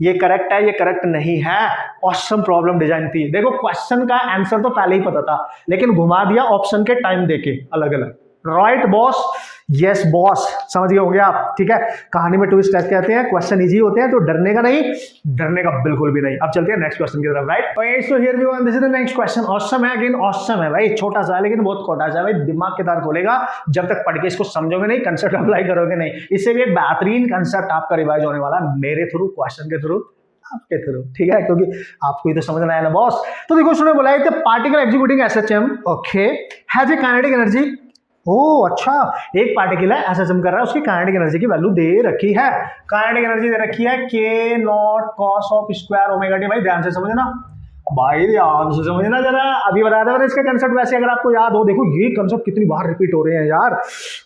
ये करेक्ट है, ये करेक्ट नहीं है। ऑसम प्रॉब्लम डिजाइन थी, देखो क्वेश्चन का आंसर तो पहले ही पता था लेकिन घुमा दिया ऑप्शन के टाइम देके अलग अलग। राइट बॉस, यस बॉस, समझ गए होंगे आप। ठीक है, कहानी में ट्विस्ट ऐसे कहते हैं, क्वेश्चन इजी होते हैं तो डरने का नहीं, डरने का बिल्कुल भी नहीं। अब चलते हैं नेक्स्ट क्वेश्चन की तरफ। Right, so here we one, this is the next question. Awesome है, अगेन ऑसम है भाई, छोटा सा है लेकिन बहुत खोटा सा है भाई, दिमाग के तार खोलेगा जब तक पढ़ के इसको समझोगे नहीं, कंसेप्ट अप्लाई करोगे नहीं। इससे भी एक बेहतरीन कंसेप्ट आपका रिवाइज होने वाला है मेरे थ्रू, क्वेश्चन के थ्रू, आपके थ्रू। ठीक है, क्योंकि आपको ही तो समझना है ना बॉस। तो देखो उसने बोला है particle executing SHM okay has a kinetic energy. Oh अच्छा, एक पार्टिकल है एसएचएम कर रहा है, उसकी काइनेटिक एनर्जी की वैल्यू दे रखी है, काइनेटिक एनर्जी दे रखी है k0 cos of square omega t. भाई ध्यान से समझना, भाई ध्यान से समझना जरा, अभी बताया था मैंने इसका कंसेप्ट, वैसे अगर आपको याद हो, देखो ये कंसेप्ट कितनी बार रिपीट हो रहे हैं यार।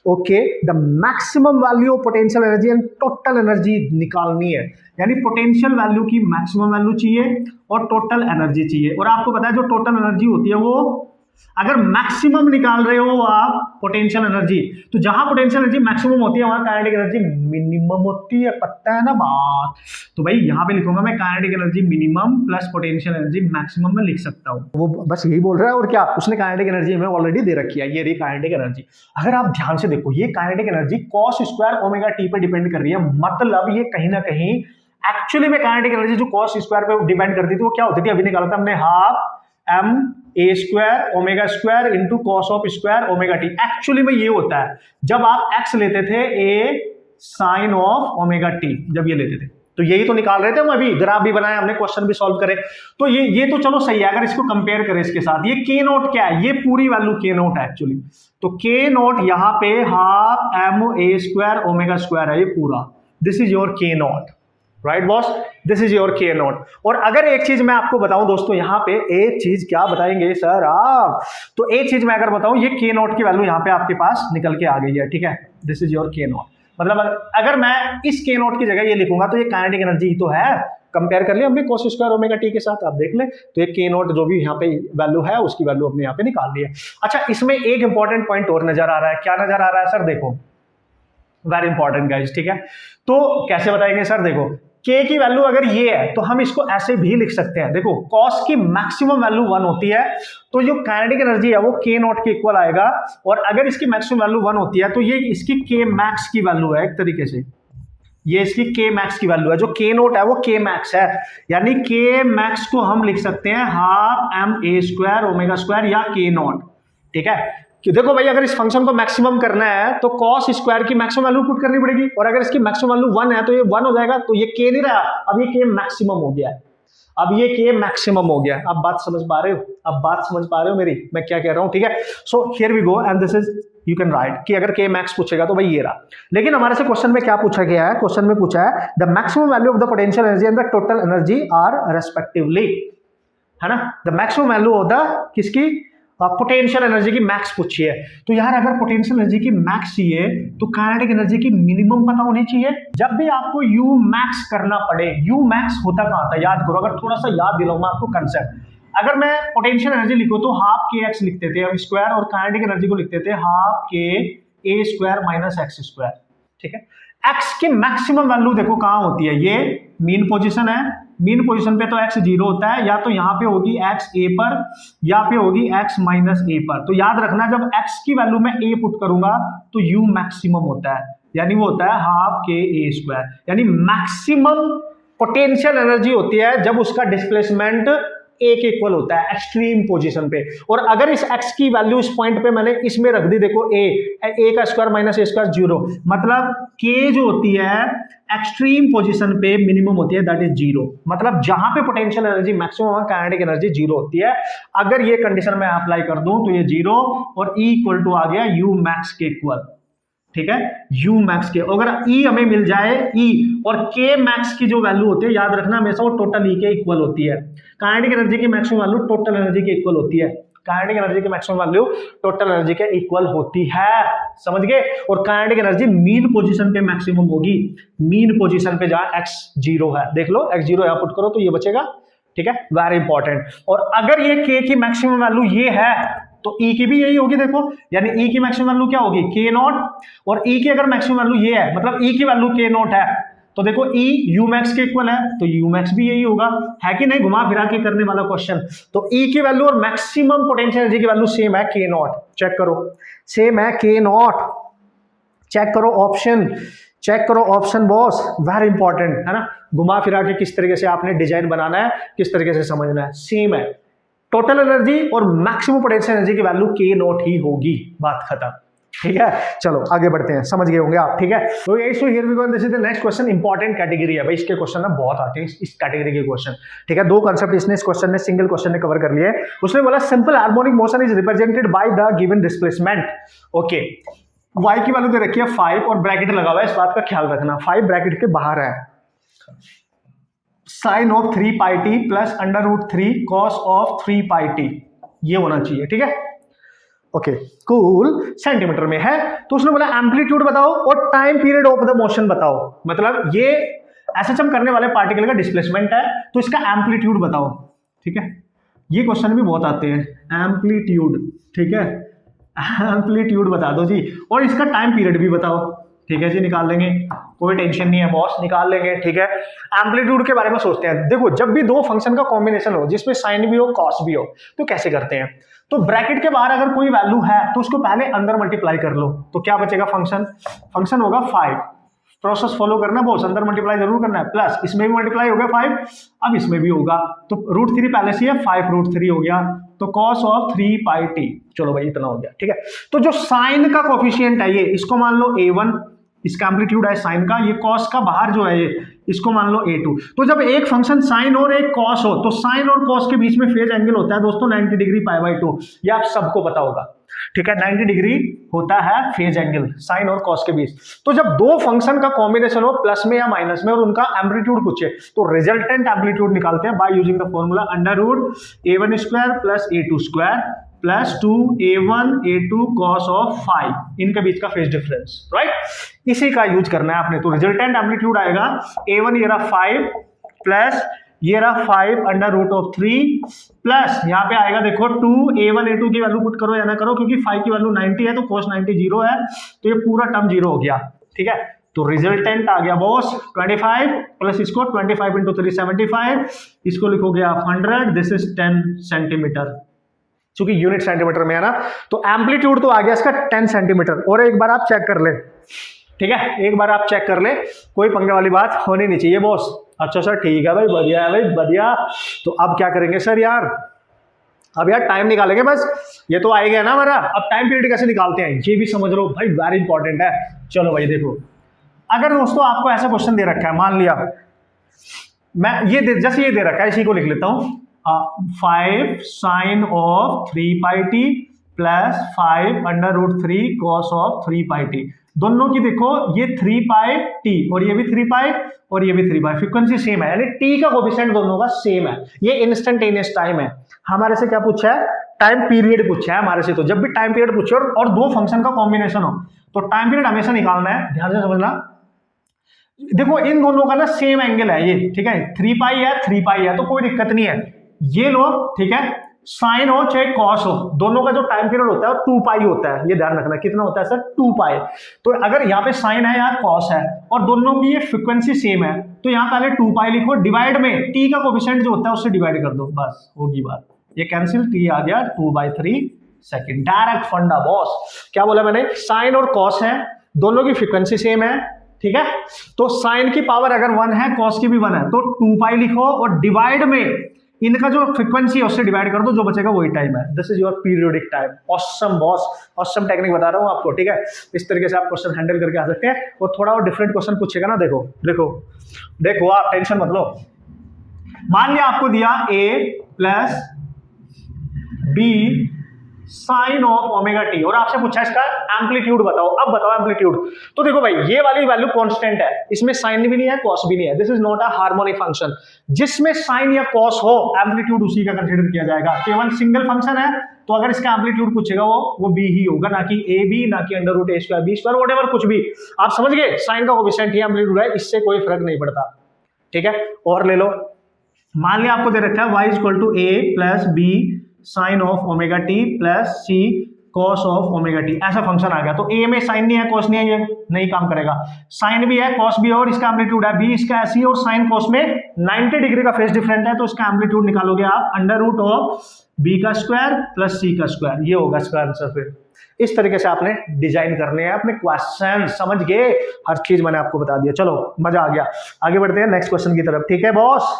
Okay, the maximum value of potential energy and total energy निकालनी है, यानी पोटेंशियल वैल्यू की मैक्सिमम वैल्यू चाहिए और टोटल एनर्जी चाहिए। और आपको पता है जो टोटल एनर्जी होती है वो, अगर मैक्सिमम निकाल रहे हो आप पोटेंशियल एनर्जी, तो जहां पोटेंशियल एनर्जी मैक्सिमम होती है वहां काइनेटिक एनर्जी मिनिमम होती है, पता है ना बात। तो भाई यहां पे लिखूंगा मैं kinetic energy minimum plus potential energy maximum में लिख सकता हूं। वो बस यही बोल रहा है और क्या, उसने काइनेटिक एनर्जी हमें ऑलरेडी दे रखी है, ये रही काइनेटिक एनर्जी। अगर आप ध्यान से देखो ये kinetic energy cos square omega T पे डिपेंड कर रही है, मतलब ये कहीं ना कहीं एक्चुअली में काइनेटिक एनर्जी जो cos स्क्वायर पे डिपेंड करती थी वो क्या होती थी, अभी निकाला था हमने, half m a square omega square into cos of square omega T. Actually में ये होता है जब आप x लेते थे a sine of omega t, जब ये लेते थे तो यही तो निकाल रहे थे हम, अभी ग्राफ भी बनाया हमने, क्वेश्चन भी सॉल्व करे, तो ये तो चलो सही है। अगर इसको कंपेयर करें इसके साथ, ये k नोट क्या है, ये पूरी वैल्यू k नोट है एक्चुअली, तो k नोट यहाँ पे half m a square omega square है, ये पूरा, this is your k note. Right boss, this is your के नॉट। और अगर एक चीज मैं आपको बताऊं दोस्तों, यहां पे एक चीज क्या बताएंगे सर आप, तो एक चीज मैं अगर बताऊं, ये के नॉट की वैल्यू यहां पे आपके पास निकल के आ गई है, ठीक है, दिस इज योर के नॉट। मतलब अगर मैं इस के नॉट की जगह ये लिखूंगा तो ये काइनेटिक एनर्जी तो है, कंपेयर कर लिया हमने cos स्क्वायर ओमेगा टी के साथ, आप देख लें तो ये के नॉट जो भी यहाँ पे वैल्यू है उसकी वैल्यू अपने यहाँ पे निकाल ली है। अच्छा, इसमें एक इंपॉर्टेंट पॉइंट और नजर आ रहा है, क्या नजर आ रहा है सर, देखो वेरी इंपॉर्टेंट गाइस, ठीक है, तो कैसे बताएंगे सर, देखो k की वैल्यू अगर ये है तो हम इसको ऐसे भी लिख सकते हैं, देखो cos की मैक्सिमम वैल्यू 1 होती है तो जो काइनेटिक एनर्जी है वो k नॉट के इक्वल आएगा, और अगर इसकी मैक्सिमम वैल्यू 1 होती है तो ये इसकी k मैक्स की वैल्यू है, एक तरीके से ये इसकी k मैक्स की वैल्यू है, जो k नोट है वो k मैक्स है, यानी k मैक्स को हम लिख सकते हैं half m a square omega square या k नॉट, ठीक है। कि देखो भाई, अगर इस फंक्शन को मैक्सिमम करना है तो cos स्क्वायर की मैक्सिमम वैल्यू पुट करनी पड़ेगी, और अगर इसकी मैक्सिमम वैल्यू 1 है तो ये 1 हो जाएगा, तो ये k नहीं रहा, अब ये k मैक्सिमम हो गया है, अब ये k मैक्सिमम हो गया। अब बात समझ पा रहे हो, अब बात समझ पा रहे हो मेरी, मैं क्या कह रहा हूं, ठीक है। So here we go and this is you can write कि अगर k मैक्स पूछेगा तो भाई ये रहा, लेकिन हमारे से क्वेश्चन में क्या पूछा गया है, क्वेश्चन में पूछा है the maximum value of the potential energy and the total energy are respectively, है ना, the maximum value of the किसकी, पोटेंशियल एनर्जी की मैक्स पूछी है। तो यार अगर पोटेंशियल एनर्जी की मैक्स चाहिए तो काइनेटिक एनर्जी की मिनिमम पता होनी चाहिए। जब भी आपको यू मैक्स करना पड़े, यू मैक्स होता कहां था, याद करो, अगर थोड़ा सा याद दिलाऊं मैं आपको कंसेप्ट, अगर मैं पोटेंशियल एनर्जी लिखूं तो हाफ के एक्स लिखते थे हम स्क्वायर, और काइनेटिक एनर्जी को लिखते थे हाफ के ए स्क्वायर माइनस एक्स स्क्वायर, ठीक है। एक्स की मैक्सिमम वैल्यू देखो कहां होती है, ये मीन पोजीशन है, मीन पोजीशन पे तो x 0 होता है, या तो यहाँ पे होगी x a पर या पे होगी x माइनस a पर। तो याद रखना जब x की वैल्यू में a पुट करूंगा तो u मैक्सिमम होता है, यानी वो होता है हाफ के a स्क्वायर, यानी मैक्सिमम पोटेंशियल एनर्जी होती है जब उसका डिस्प्लेसमेंट a के इक्वल होता है एक्सट्रीम पोजीशन पे। और अगर इस x की वैल्यू इस पॉइंट पे मैंने इसमें रख दी, देखो a का स्क्वायर माइनस a स्क्वायर 0, मतलब k जो होती है एक्सट्रीम पोजीशन पे मिनिमम होती है, दैट इज 0, मतलब जहां पे पोटेंशियल एनर्जी मैक्सिमम है काइनेटिक एनर्जी 0 होती है। अगर ये कंडीशन मैं अप्लाई कर दूं तो ये 0 और E इक्वल टू आ गया u मैक्स के इक्वल, ठीक है, u मैक्स के। अगर E हमें मिल जाए, E और k मैक्स की जो वैल्यू होती है याद रखना हमेशा वो टोटल E के इक्वल होती है। काइनेटिक एनर्जी की मैक्सिमम वैल्यू टोटल एनर्जी के इक्वल होती है, काइनेटिक एनर्जी की मैक्सिमम वैल्यू टोटल एनर्जी के इक्वल होती है, समझ गए। और काइनेटिक एनर्जी मीन पोजीशन पे मैक्सिमम होगी, मीन पोजीशन पे जहां x 0 है, देख लो x 0 यहां पुट करो तो ये बचेगा, ठीक है, वेरी इंपॉर्टेंट। और अगर ये k की मैक्सिमम वैल्यू ये है तो E की भी यही होगी, देखो, यानी E की मैक्सिमम वैल्यू क्या होगी k नॉट, और E की अगर मैक्सिमम वैल्यू ये है मतलब E की वैल्यू k नॉट है तो देखो E u मैक्स के इक्वल है तो u मैक्स भी यही होगा, है कि नहीं, घुमा फिरा के करने वाला क्वेश्चन। तो E की वैल्यू और मैक्सिमम पोटेंशियल एनर्जी की वैल्यू सेम है k नॉट, चेक करो, सेम है k नॉट, चेक करो ऑप्शन, चेक करो ऑप्शन बॉस, वेरी इंपॉर्टेंट है ना, घुमा फिरा के किस तरीके से आपने डिजाइन बनाना है, किस तरीके से समझना है, सेम है, टोटल एनर्जी और मैक्सिमम पोटेंशियल एनर्जी की वैल्यू k नॉट ही होगी, बात खत्म, ठीक है। चलो आगे बढ़ते हैं, समझ गए होंगे आप, ठीक है। तो ये so here we go, this is the next question, important category है भाई, इसके क्वेश्चन ना बहुत आते हैं इस कैटेगरी के क्वेश्चन, ठीक है। दो कांसेप्ट इसने इस क्वेश्चन में सिंगल क्वेश्चन ने कवर कर लिए। उसने बोला simple harmonic motion is represented by the given displacement, okay, y की वैल्यू दे रखी है 5 और ब्रैकेट लगा हुआ है, इस बात का ख्याल रखना 5 ब्रैकेट के बाहर है, sine of 3 pi t plus under root 3 cos of 3 pi t, ये होना चाहिए, ठीक है, ओके कूल, सेंटीमीटर में है। तो उसने बोला एम्पलीट्यूड बताओ और time period of the motion बताओ, मतलब ये एसएचएम करने वाले पार्टिकल का डिस्प्लेसमेंट है तो इसका एम्पलीट्यूड बताओ, ठीक है, ये क्वेश्चन भी बहुत आते हैं, एम्पलीट्यूड, ठीक है, एम्पलीट्यूड बता दो जी, और इसका टाइम पीरियड भी बताओ, ठीक है जी, निकाल लेंगे, कोई टेंशन नहीं है बॉस, निकाल लेंगे, ठीक है। एम्पलीट्यूड के बारे में सोचते हैं, देखो जब भी दो फंक्शन का कॉम्बिनेशन हो जिसमें साइन भी हो कॉस भी हो तो कैसे करते हैं, तो ब्रैकेट के बाहर अगर कोई वैल्यू है तो उसको पहले अंदर मल्टीप्लाई कर लो, तो क्या बचेगा, फंक्शन होगा 5, प्रोसेस फॉलो करना बॉस, अंदर मल्टीप्लाई जरूर करना है, प्लस इसमें भी मल्टीप्लाई हो गया 5, अब इसमें भी होगा, तो रूट 3 पहले से है, 5 रूट 3 हो गया, तो कॉस ऑफ 3 पाई टी, चलो भाई इतना हो गया, ठीक है। तो जो साइन का कोफिशिएंट है ये, इसको मान लो a1, इसका एम्पलीट्यूड है साइन का, ये कॉस का बाहर जो है इसको मान लो A2। तो जब एक फंक्शन साइन और एक कॉस हो तो साइन और कॉस के बीच में फेज एंगल होता है दोस्तों 90 डिग्री π/2। ये आप सबको पता होगा, ठीक है। 90 डिग्री होता है फेज एंगल साइन और कॉस के बीच। तो जब दो फंक्शन का कॉम्बिनेशन हो प्लस में या माइनस में और उनका एम्पलीट्यूड पूछे तो रिजल्टेंट एम्पलीट्यूड निकालते हैं by using the formula √a1² plus a2² plus 2a1 a2 cos of 5, इनके बीच का फेज डिफरेंस, राइट। इसी का यूज करना है आपने। तो रिजल्टेंट एम्पलीट्यूड आएगा a1 ये रहा 5 प्लस ये रहा 5 √3 प्लस यहाँ पे आएगा देखो 2a1 a2 की वैल्यू पुट करो या ना करो, क्योंकि 5 की वैल्यू 90 है तो cos 90 0 है, तो ये पूरा टर्म 0 हो गया, ठीक है। तो रिजल्टेंट आ गया बॉस 25 प्लस इसको 25 इंटू 3 75, इसको लिखोगे आप 100, दिस इज 10 सेंटीमीटर, चूंकि यूनिट सेंटीमीटर में है ना। तो एम्पलीट्यूड तो आ गया इसका 10 सेंटीमीटर। और एक बार आप चेक कर ले, ठीक है, एक बार आप चेक कर ले, कोई पंगे वाली बात होनी नहीं चाहिए बॉस। अच्छा सर ठीक है भाई, बढ़िया है भाई बढ़िया। तो अब क्या करेंगे सर यार, अब यार टाइम निकालेंगे बस, ये तो आ गया ना हमारा। अब टाइम पीरियड कैसे निकालते हैं ये भी समझ लो भाई, वेरी इंपॉर्टेंट है। चलो भाई देखो, अगर दोस्तों आपको ऐसा क्वेश्चन दे रखा है, मान लिया मैं जैसे ये दे रखा है, इसी को लिख लेता हूं 5 sine of 3πt plus 5 √3 cos of 3πt। दोनों की देखो ये 3πt और ये भी 3π और ये भी 3π, फ्रीक्वेंसी सेम है, यानी t का कोएफिशिएंट दोनों का सेम है। ये इंस्टेंटेनियस टाइम है। हमारे से क्या पूछा है, टाइम पीरियड पूछा है हमारे से। तो जब भी टाइम पीरियड पूछे और दो फंक्शन का कॉम्बिनेशन हो तो टाइम पीरियड हमेशा निकालना है, ध्यान से समझना। देखो इन दोनों का ना सेम एंगल है ये, ठीक है, 3π है 3π है तो कोई दिक्कत नहीं है, ये लो, ठीक है। साइन हो चाहे कॉस हो, दोनों का जो टाइम पीरियड होता है वो 2π होता है, ये ध्यान रखना। कितना होता है सर, 2π। तो अगर यहाँ पे साइन है यहाँ कॉस है और दोनों की ये फ्रीक्वेंसी सेम है तो यहाँ पहले 2π लिखो, डिवाइड में t का कोएफिशिएंट जो होता है उससे डिवाइड कर दो, बस होगी बात। ये कैंसिल, t आ गया 2/3 सेकेंड, डायरेक्ट फंडा बॉस। क्या बोला मैंने, साइन और कॉस है, दोनों की फ्रीक्वेंसी सेम है, ठीक है। तो साइन की पावर अगर 1 है कॉस की भी 1 है तो 2π लिखो और डिवाइड में इनका जो फ्रीक्वेंसी है उससे डिवाइड कर दो, जो बचेगा वही टाइम है। This is your periodic time. Awesome boss, awesome technique बता रहा हूं आपको, ठीक है। इस तरीके से आप क्वेश्चन हैंडल करके आ सकते हैं। और थोड़ा और डिफरेंट क्वेश्चन पूछेगा ना, देखो देखो देखो, आप टेंशन मत लो। मान लिया आपको दिया a plus b sine of omega t और आपसे पूछा इसका एम्पलीट्यूड बताओ। अब बताओ एम्पलीट्यूड। तो देखो भाई ये वाली वैल्यू कांस्टेंट है, इसमें साइन भी नहीं है कॉस भी नहीं है, this is not a harmonic function. जिसमें साइन या कॉस हो एम्पलीट्यूड उसी का कंसीडर किया जाएगा। केवल सिंगल फंक्शन है तो अगर इसका एम्पलीट्यूड पूछेगा वो बी ही होगा, ना कि ए बी, ना कि √a² b², व्हाटएवर कुछ भी। आप समझ गए, साइन का कोएफिशिएंट ही एम्पलीट्यूड है, इससे कोई फर्क नहीं पड़ता, ठीक है। और ले लो, मान लिया आपको दे रखा है y = a plus b sine of omega t plus c cos of omega t, ऐसा फंक्शन आ गया। तो a में साइन नहीं है कॉस नहीं है, ये नहीं काम करेगा। साइन भी है कॉस भी है और इसका एम्पलीट्यूड है b, इसका ऐसी और साइन कॉस में 90 डिग्री का फेज डिफरेंट है तो इसका एम्पलीट्यूड निकालोगे आप √b² प्लस c², ये होगा इसका आंसर। फिर इस तरीके से आपने डिजाइन करने हैं अपने क्वेश्चन, समझ गए, हर चीज मैंने आपको बता दिया। चलो मजा आ गया, आगे बढ़ते हैं नेक्स्ट क्वेश्चन की तरफ, ठीक है बॉस।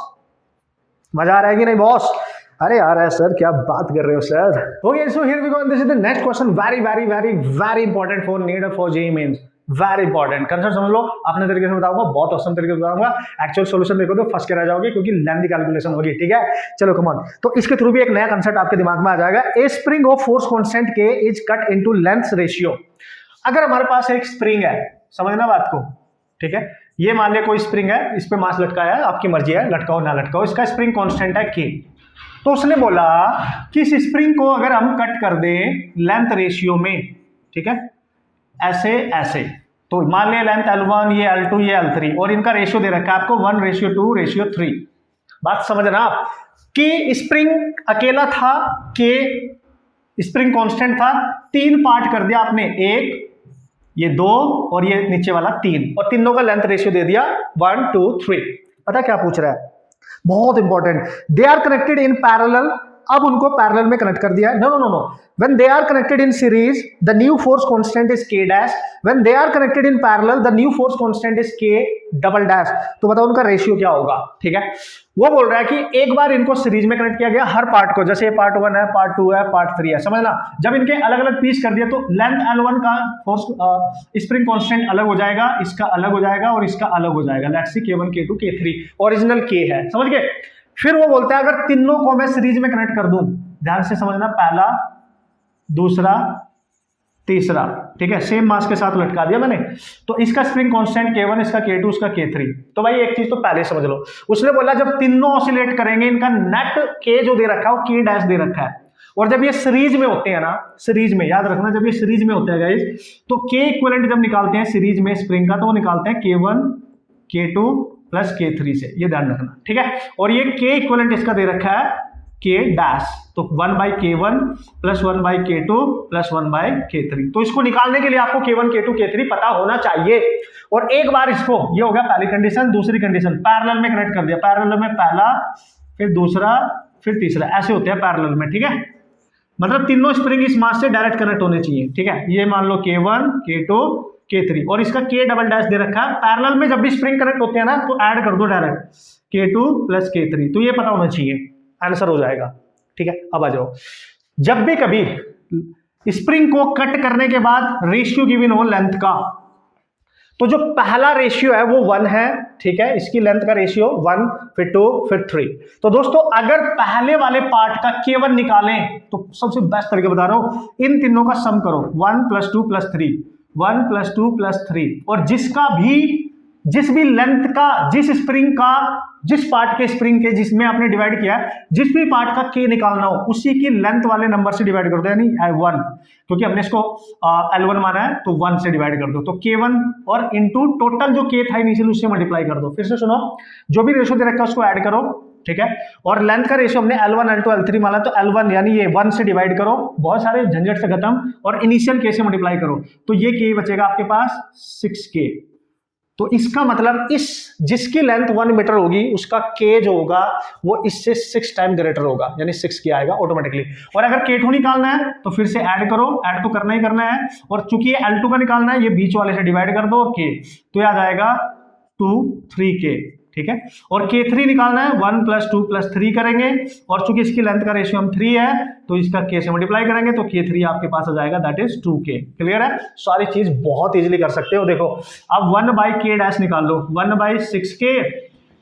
मजा आ रहा है कि नहीं बॉस? अरे यार सर क्या बात कर रहे हो sir. Okay so here we go, this is the next question, very very very very important for need for JEE Mains, very important. Concept समझ लो, अपने तरीके से बताऊंगा, बहुत औसम तरीके से बताऊंगा। एक्चुअल सॉल्यूशन देखो तो फंस के रह जाओगे क्योंकि लेंथी कैलकुलेशन होगी, ठीक है। चलो कम ऑन, तो इसके थ्रू भी एक नया कंसेप्ट आपके दिमाग में आ जाएगा। A spring of force constant k is cut into length ratio. अगर हमारे पास एक स्प्रिंग है, समझना बात को, ठीक है। ये मान लिया कोई स्प्रिंग है, इस पे मास लटकाया है, आपकी मर्जी है लटकाओ ना लटकाओ, इसका स्प्रिंग कांस्टेंट है के। तो उसने बोला कि इस स्प्रिंग को अगर हम कट कर दें लेंथ रेशियो में, ठीक है, ऐसे ऐसे, तो मान लिया लेंथ L1, ये L2, ये L3 और इनका रेशियो दे रखा है आपको 1:2:3। बात समझना आप कि स्प्रिंग अकेला था, के स्प्रिंग कांस्टेंट था, 3 पार्ट कर दिया आपने, 1, ये 2 और ये नीचे वाला 3, और तीनों का लेंथ रेशियो दे दिया 1:2:3। पता क्या पूछ रहा है, बहुत important, they are connected in parallel अब उनको पैरेलल में कनेक्ट कर दिया है। No no no no, when they are connected in series the new force constant is k dash, when they are connected in parallel the new force constant is k double dash. तो बताओ उनका ratio क्या होगा, ठीक है। वो बोल रहा है कि एक बार इनको सीरीज में कनेक्ट किया गया हर पार्ट को, जैसे पार्ट 1 है, पार्ट 2 है, पार्ट 3 है, समझना। जब इनके अलग अलग पीस कर दिया तो लेंथ L1 का फोर्स स्प्रिंग कांस्टेंट अलग हो जाएगा, इसका अलग हो जाएगा और इसका अलग हो जाएगा। Let's see K1 K2 K3, original K है, समझ गए। फिर वो बोलता है अगर तीनों को मैं सीरीज में कनेक्ट कर दूं, ध्यान से समझना, पहला, दूसरा, तीसरा, ठीक है, सेम मास के साथ लटका दिया मैंने, तो इसका स्प्रिंग कांस्टेंट K1, इसका K2, इसका K3। तो भाई एक चीज तो पहले समझ लो, उसने बोला जब तीनों ऑसिलेट करेंगे इनका नेट K जो दे रखा है वो K डैश दे रखा है, और जब ये सीरीज में होते हैं ना, सीरीज में याद रखना, जब ये सीरीज में होते हैं गाइस, तो K इक्विवेलेंट जब निकालते हैं सीरीज में स्प्रिंग का, तो वो निकालते हैं K1 K2 प्लस K3 से, ये ध्यान रखना, ठीक है। और ये K इक्विवेलेंट इसका दे रखा है K डैश, तो 1/K1 plus 1/K2 plus 1/K3। तो इसको निकालने के लिए आपको K1 K2 K3 पता होना चाहिए। और एक बार इसको, ये हो गया पहली कंडीशन। दूसरी कंडीशन, पैरेलल में कनेक्ट कर दिया, पैरेलल में पहला, फिर दूसरा, फिर तीसरा, ऐसे होते हैं पैरेलल में, ठीक है। मतलब तीनों स्प्रिंग इस मास से डायरेक्ट कनेक्ट होने चाहिए, ठीक है। ये मान लो K1 K2 K3, और इसका K डबल डैश दे रखा है। पैरेलल में जब भी स्प्रिंग कनेक्ट होते हैं ना, तो ऐड कर दो डायरेक्ट K2 प्लस K3, तो ये पता होना चाहिए, आंसर हो जाएगा, ठीक है। अब आ जाओ, जब भी कभी स्प्रिंग को कट करने के बाद रेशियो गिवन हो लेंथ का, तो जो पहला रेशियो है वो 1 है, ठीक है। इसकी लेंथ का रेशियो 1, फिर 2, फिर 3। तो दोस्तों अगर पहले वाले पार्ट का K1 निकालें, तो सबसे बेस्ट तरीके बता रहा हूं, इन तीनों का सम करो, 1 + 2 + 3, 1 + 2 + 3, और जिस भी लेंथ का, जिस स्प्रिंग का, जिस पार्ट के स्प्रिंग के जिसमें आपने डिवाइड किया है, जिस भी पार्ट का K निकालना हो, उसी की लेंथ वाले नंबर से डिवाइड कर दो, यानी 1, क्योंकि हमने इसको L1 माना है, तो 1 से डिवाइड कर दो, तो K1 और इनटू टोटल जो K था इनिशियल उससे मल्टीप्लाई कर दो। फिर से सुनो, जो भी रेशियो दे रखा है उसको ऐड करो, ठीक है। और लेंथ का रेशियो हमने L1 L2 L3 माना, तो L1 यानी ये 1 से डिवाइड करो, बहुत सारे झंझट से खत्म, और इनिशियल K से मल्टीप्लाई करो, तो ये K बचेगा आपके पास 6K। तो इसका मतलब जिसकी लेंथ 1 मीटर होगी उसका K जो होगा वो इससे 6 टाइम ग्रेटर होगा, यानी 6K आएगा ऑटोमेटिकली। और अगर K2 निकालना है तो फिर से ऐड करो, ऐड तो करना ही करना है, और चूंकि ये L2 का निकालना है, ये बीच वाले से डिवाइड कर दो K, तो आ जाएगा 2 3K, ठीक है। और K3 निकालना है, 1 + 2 + 3 करेंगे, और चूंकि इसकी लेंथ का रेशियो हम 3 है, तो इसका K से मल्टीप्लाई करेंगे, तो K3 आपके पास आ जाएगा, दैट इज 2K। क्लियर है, सारी चीज बहुत इजीली कर सकते हो। देखो अब 1/K डैश निकाल लो, 1/6K,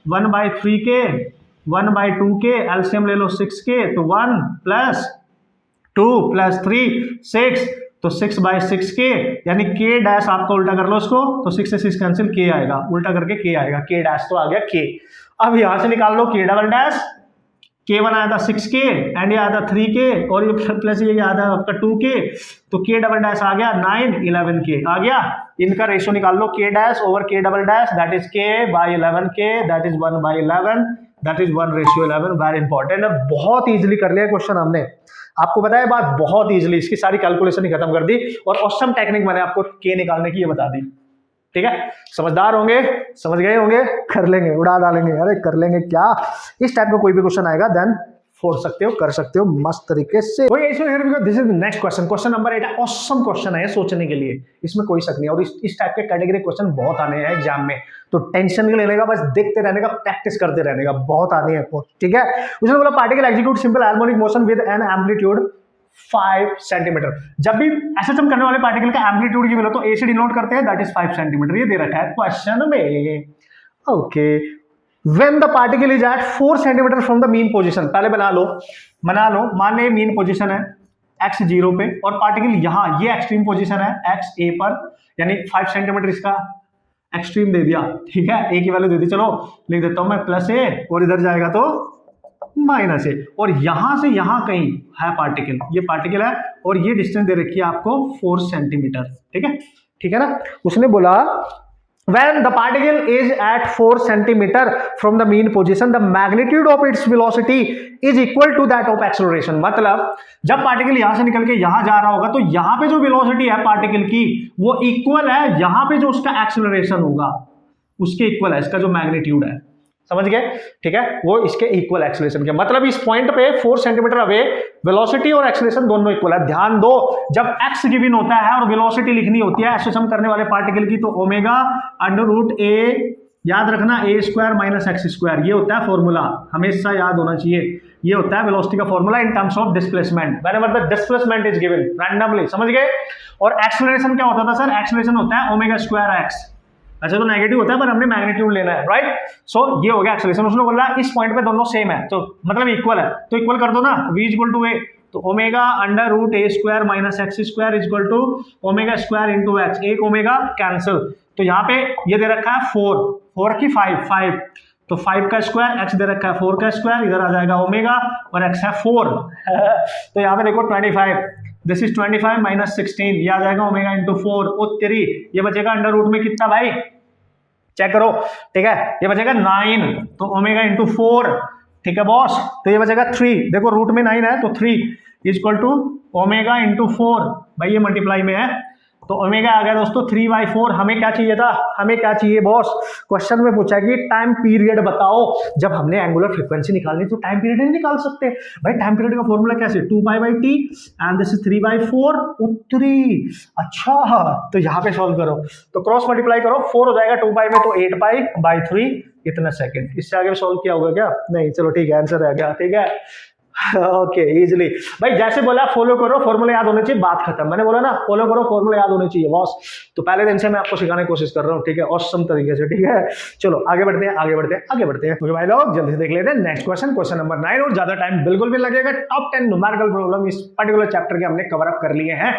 1/3K, 1/2K, एलसीएम ले लो 6K, तो 1 + 2 + 3 6, तो 6/6K, यानी K डैश आपका उल्टा कर लो उसको, तो 6 से 6 कैंसिल, K आएगा, उल्टा करके K आएगा, K डैश तो आ गया K। अब यहां से निकाल लो K डबल डैश, K1 आया था 6K, एंड ये आया था 3K, और ये प्लस ये आया था आपका 2K, तो K डबल डैश आ गया 9 11K आ गया। इनका रेशियो निकाल लो, K dash over K double dash, that is K/11K, that is 1/11, that is 1:11। Very important है, बहुत इजीली कर लिया क्वेश्चन हमने, आपको बताया बात, बहुत इजीली इसकी सारी कैलकुलेशन ही खत्म कर दी, और ऑसम टेक्निक मैंने आपको K निकालने की ये बता दी, ठीक है। समझदार होंगे, समझ गए होंगे, कर लेंगे, उड़ा डालेंगे, अरे कर लेंगे क्या। इस टाइप का कोई भी क्वेश्चन आएगा देन फोड़ सकते हो, कर सकते हो मस्त तरीके से। This is next question, question number 8। Awesome question है, सोचने के लिए, इसमें कोई शक नहीं। और इस टाइप के कैटेगरी क्वेश्चन बहुत आने हैं एग्जाम में, तो टेंशन नहीं लेने का, बस देखते रहने का, प्रैक्टिस करते रहने का, बहुत आने हैं, ठीक है। उसने बोला particle execute simple harmonic motion with an amplitude 5 centimetre. जब भी एसएचएम करने वाले पार्टिकल का एम्पलीट्यूड की मिले तो ए से डिनोट करते हैं, दैट इज 5 सेंटीमीटर, ये दे रखा है क्वेश्चन में। Okay, when the particle is at 4 centimetre from the mean position, पहले बना लो, माने मीन पोजीशन है x0 पे, और पार्टिकल यहां ये एक्सट्रीम पोजीशन है xa पर, यानी 5 सेंटीमीटर इसका एक्सट्रीम दे दिया, ठीक है। ए की वैल्यू दे दी, चलो लिख देता हूं मैं +a, और इधर जाएगा तो -a, और यहां से यहां कहीं है पार्टिकल, ये पार्टिकल है, और ये डिस्टेंस दे रखी है आपको 4 सेंटीमीटर, ठीक है, ठीक है ना। उसने बोला when the particle is at 4 centimeter from the mean position, the magnitude of its velocity is equal to that of acceleration। मतलब जब पार्टिकल यहां से निकल के यहां जा रहा होगा, तो यहां पे जो वेलोसिटी है पार्टिकल की वो इक्वल है यहां पे जो उसका एक्सेलरेशन होगा उसके इक्वल है, इसका जो मैग्नीट्यूड है, समझ गए, ठीक है, वो इसके इक्वल एक्सेलरेशन के, मतलब इस पॉइंट पे 4 सेंटीमीटर अवे वेलोसिटी और एक्सेलरेशन दोनों इक्वल है। ध्यान दो, जब एक्स गिवन होता है और वेलोसिटी लिखनी होती है एसोसिएशन करने वाले पार्टिकल की, तो ओमेगा अंडर रूट ए, याद रखना, ए स्क्वायर माइनस एक्स स्क्वायर, ये होता है फॉर्मूला, हमेशा याद होना चाहिए, ये होता है वेलोसिटी का formula in terms of displacement, whenever the displacement is given randomly, समझ गए। और एक्सेलरेशन क्या होता था सर, एक्सेलरेशन होता है ओमेगा स्क्वायर एक्स, अच्छा तो नेगेटिव होता है पर हमने मैग्नीट्यूड लेना है, राइट। सो ये हो गया एक्सेलरेशन। उसने बोला इस पॉइंट पे दोनों सेम है, तो मतलब इक्वल है, तो इक्वल कर दो ना, v इक्वल टू ए, तो omega under root a square minus x square equal to omega square into x, एक ओमेगा कैंसिल, तो यहाँ पे ये दे रखा है 4 की 5, तो 5 का स्क्वायर, एक्स दे रखा है 4 का स्क्वायर, इधर आ जाएगा ओमेगा और एक्स है 4 तो यहाँ पे देखो 25, दिस इज 25 माइनस 16, ये आ जाएगा ओमेगा इंटू 4 और 3, ये बचेगा अंडर रूट में कितना भाई, चेक करो, ठीक है, ये बचेगा 9, तो ओमेगा इंटू 4, ठीक है बॉस, तो ये बचेगा 3, देखो रूट में 9 है तो 3 is equal to omega into 4, भाई ये मल्टीप्लाई में है, तो ओमेगा आ गया दोस्तों 3/4। हमें क्या चाहिए था, हमें क्या चाहिए बॉस, क्वेश्चन में पूछा कि टाइम पीरियड बताओ, जब हमने एंगुलर फ्रीक्वेंसी निकालनी तो टाइम पीरियड नहीं निकाल सकते भाई, टाइम पीरियड का फॉर्मूला कैसे, 2π/t एंड दिस इज 3/4 उत्तरी, अच्छा तो यहाँ पे सॉल्व करो, तो क्रॉस मल्टीप्लाई करो, 4 हो जाएगा 2π में, तो 8π/3 इतना सेकंड, इससे आगे सॉल्व किया होगा क्या, नहीं, चलो ठीक है, आंसर आ गया, ठीक है ओके इजीली भाई, जैसे बोला फॉलो करो, फॉर्मूला याद होने चाहिए, बात खत्म, मैंने बोला ना फॉलो करो, फॉर्मूला याद होने चाहिए बॉस, तो पहले दिन से मैं आपको सिखाने की कोशिश कर रहा हूँ, ठीक है, ऑसम तरीके से, ठीक है। चलो आगे बढ़ते हैं, आगे बढ़ते हैं, आगे बढ़ते हैं, तो भाई लोग जल्दी से देख लेते हैं नेक्स्ट क्वेश्चन, क्वेश्चन नंबर 9, और ज्यादा टाइम बिल्कुल भी लगेगा, टॉप 10 न्यूमेरिकल प्रॉब्लम इस पर्टिकुलर चैप्टर के हमने कवर अप कर लिए हैं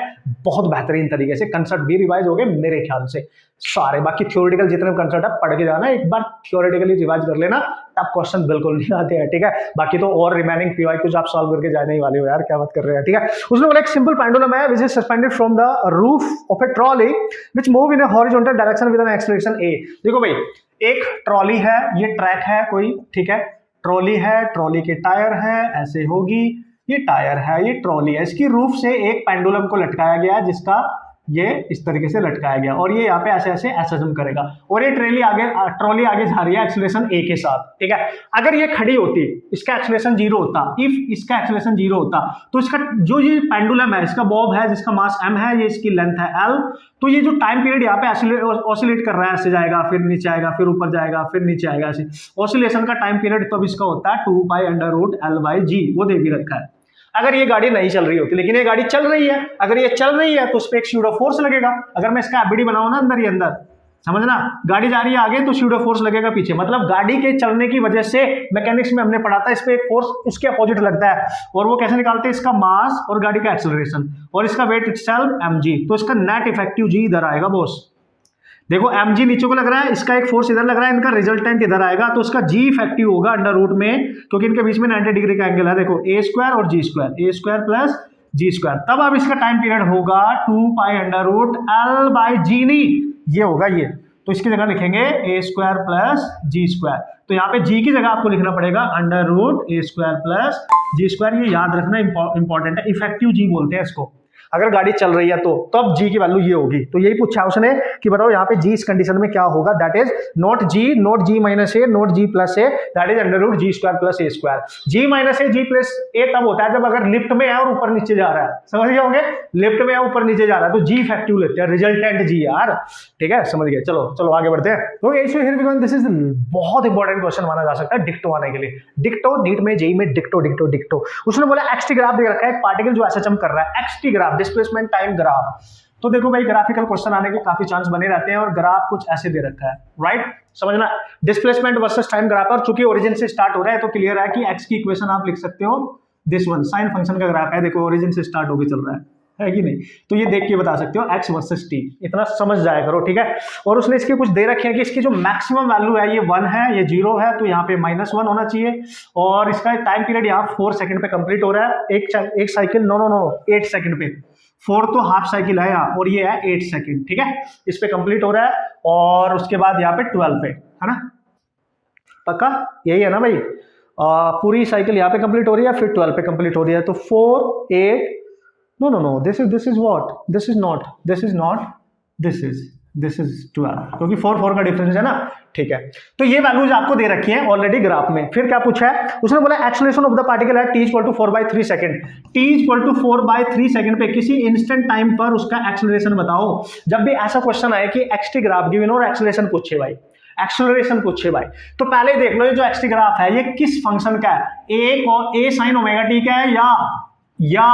बहुत बेहतरीन तरीके से, कंसेप्ट भी रिवाइज हो गए मेरे ख्याल से सारे, बाकी थ्योरेटिकल जितने कंसेप्ट है पढ़ के जाना, एक बार थ्योरेटिकली रिवाइज कर लेना, तब क्वेश्चन बिल्कुल नहीं आते हैं, ठीक है। बाकी तो और रिमेनिंग पीवाईक्यूज आप सॉल्व करके जाने ही वाले हो यार, क्या बात कर रहे हैं, ठीक है। उसने बोला एक सिंपल पेंडुलम है which is suspended from the roof of A trolley which move in A horizontal direction with an acceleration a। देखो भाई, एक ट्रॉली है, ये ट्रैक है कोई, ठीक है, ट्रॉली है, ट्रॉली के टायर है, ऐसे होगी, ये टायर है, ये ट्रॉली है, इसकी रूफ से एक पेंडुलम को लटकाया गया जिसका ये इस तरीके से लटकाया गया, और ये यहाँ पे ऐसे ऐसे एसएसएम करेगा, और ये ट्रॉली आगे जा रही है एक्सेलरेशन a के साथ, ठीक है। अगर ये खड़ी होती, इसका एक्सेलरेशन 0 होता, इफ इसका एक्सेलरेशन 0 होता, तो इसका जो ये पेंडुलम है, इसका बॉब है जिसका मास m है, ये इसकी लेंथ है l, तो ये जो टाइम पीरियड यहाँ पे ऑसिलेट कर रहा है, ऐसे जाएगा, फिर नीचे आएगा, फिर ऊपर जाएगा, फिर नीचे आएगा, ऐसे ऑसिलेशन का टाइम पीरियड तब इसका होता है 2π√L/g, वो दे भी रखा है। अगर ये गाड़ी नहीं चल रही होती, लेकिन ये गाड़ी चल रही है, अगर ये चल रही है तो उस पर एक स्यूडो फोर्स लगेगा, अगर मैं इसका एबीडी बनाऊं ना अंदर ही अंदर, समझना, गाड़ी जा रही है आगे तो स्यूडो फोर्स लगेगा पीछे, मतलब गाड़ी के चलने की वजह से मैकेनिक्स में हमने पढ़ा था, इस पे एक फोर्स उसके अपोजिट लगता है, और वो कैसे निकालते हैं, इसका मास और गाड़ी का एक्सेलरेशन और इसका वेट इटसेल्फ mg, तो इसका नेट इफेक्टिव जी इधर आएगा बॉस, देखो mg नीचे को लग रहा है, इसका एक फोर्स इधर लग रहा है, इनका रिजल्टेंट इधर आएगा, तो इसका g इफेक्टिव होगा अंडर रूट में, क्योंकि इनके बीच में 90 डिग्री का एंगल है, देखो a स्क्वायर और g square plus g square, तब अब इसका टाइम पीरियड होगा 2π√L/g, नहीं ये होगा ये, तो इसकी जगह लिखेंगे a square plus g square, तो यहाँ पे g की जगह आपको लिखना पड़ेगा under root a square plus g square, ये याद रखना इंपॉर्टेंट है, इफेक्टिव g बोलते हैं इसको, अगर गाड़ी चल रही है तो तब जी की वैल्यू ये होगी, तो यही पूछा उसने कि बताओ यहाँ पे जी इस कंडीशन में क्या होगा, that is not g minus a not g plus a, that is under root g square plus a square. G minus a g plus a तब होता है जब अगर लिफ्ट में है और ऊपर नीचे जा रहा है, समझ गए होंगे, लिफ्ट में है ऊपर नीचे जा रहा है तो जी इफेक्टिव लेते हैं, रिजल्टेंट जी यार, ठीक है, समझ गए। चलो चलो आगे बढ़ते हैं, तो दिस इज बहुत इंपॉर्टेंट क्वेश्चन माना जा सकता है डिक्टो आने के लिए, डिक्टो नीट में जेई में डिक्टो। उसने बोला एक्सटी ग्राफ दे रखा है, एक पार्टिकल जो एसएचएम कर रहा है, XT graph displacement time graph, तो देखो भाई ग्राफिकल क्वेश्चन आने के काफी चांस बने रहते हैं, और ग्राफ कुछ ऐसे दे रखा है, राइट, समझना, डिस्प्लेसमेंट वर्सेस टाइम ग्राफ, और चूंकि ओरिजिन से स्टार्ट हो रहा है तो क्लियर है कि एक्स की इक्वेशन आप लिख सकते हो, दिस वन साइन फंक्शन का ग्राफ है, देखो ओरिजिन से स्टार्ट होकर चल रहा है कि नहीं, तो ये देख के बता सकते हो एक्स वर्सेस टी, इतना समझ जाया करो, ठीक है। और उसने इसके कुछ दे रखे हैं कि इसकी जो मैक्सिमम वैल्यू है ये 1 है, ये 0 है, तो यहाँ पे -1 होना चाहिए, और इसका टाइम पीरियड यहाँ 4 सेकंड पे कंप्लीट हो रहा है, एक साइकिल, नो 8 सेकंड पे, 4 तो हाफ साइकिल है यहाँ, और ये है 8 सेकंड, ठीक है, इस पे कंप्लीट हो रहा है, और उसके बाद यहाँ पे 12 पे, है ना, पक्का यही है ना भाई, पूरी साइकिल यहाँ पे कंप्लीट हो रही है, फिर 12 पे कंप्लीट हो रही है, तो 4 8 no, this is what, this is not, this is this is 12 क्योंकि 4 का डिफरेंस है ना, ठीक है। तो ये वैल्यूज आपको दे रखी हैं ऑलरेडी ग्राफ में। फिर क्या पूछा है उसने, बोला एक्सेलरेशन ऑफ द पार्टिकल है t equal to 4/3 second. t equal to 4/3 second पे किसी इंस्टेंट टाइम पर उसका एक्सेलरेशन बताओ। जब भी ऐसा क्वेश्चन आए कि एक्सटी ग्राफ गिवन और एक्सेलरेशन पूछे भाई, एक्सेलरेशन पूछे भाई, तो पहले देख लो ये जो एक्सटी ग्राफ है ये किस फंक्शन का है, ए साइन ओमेगा टी का है या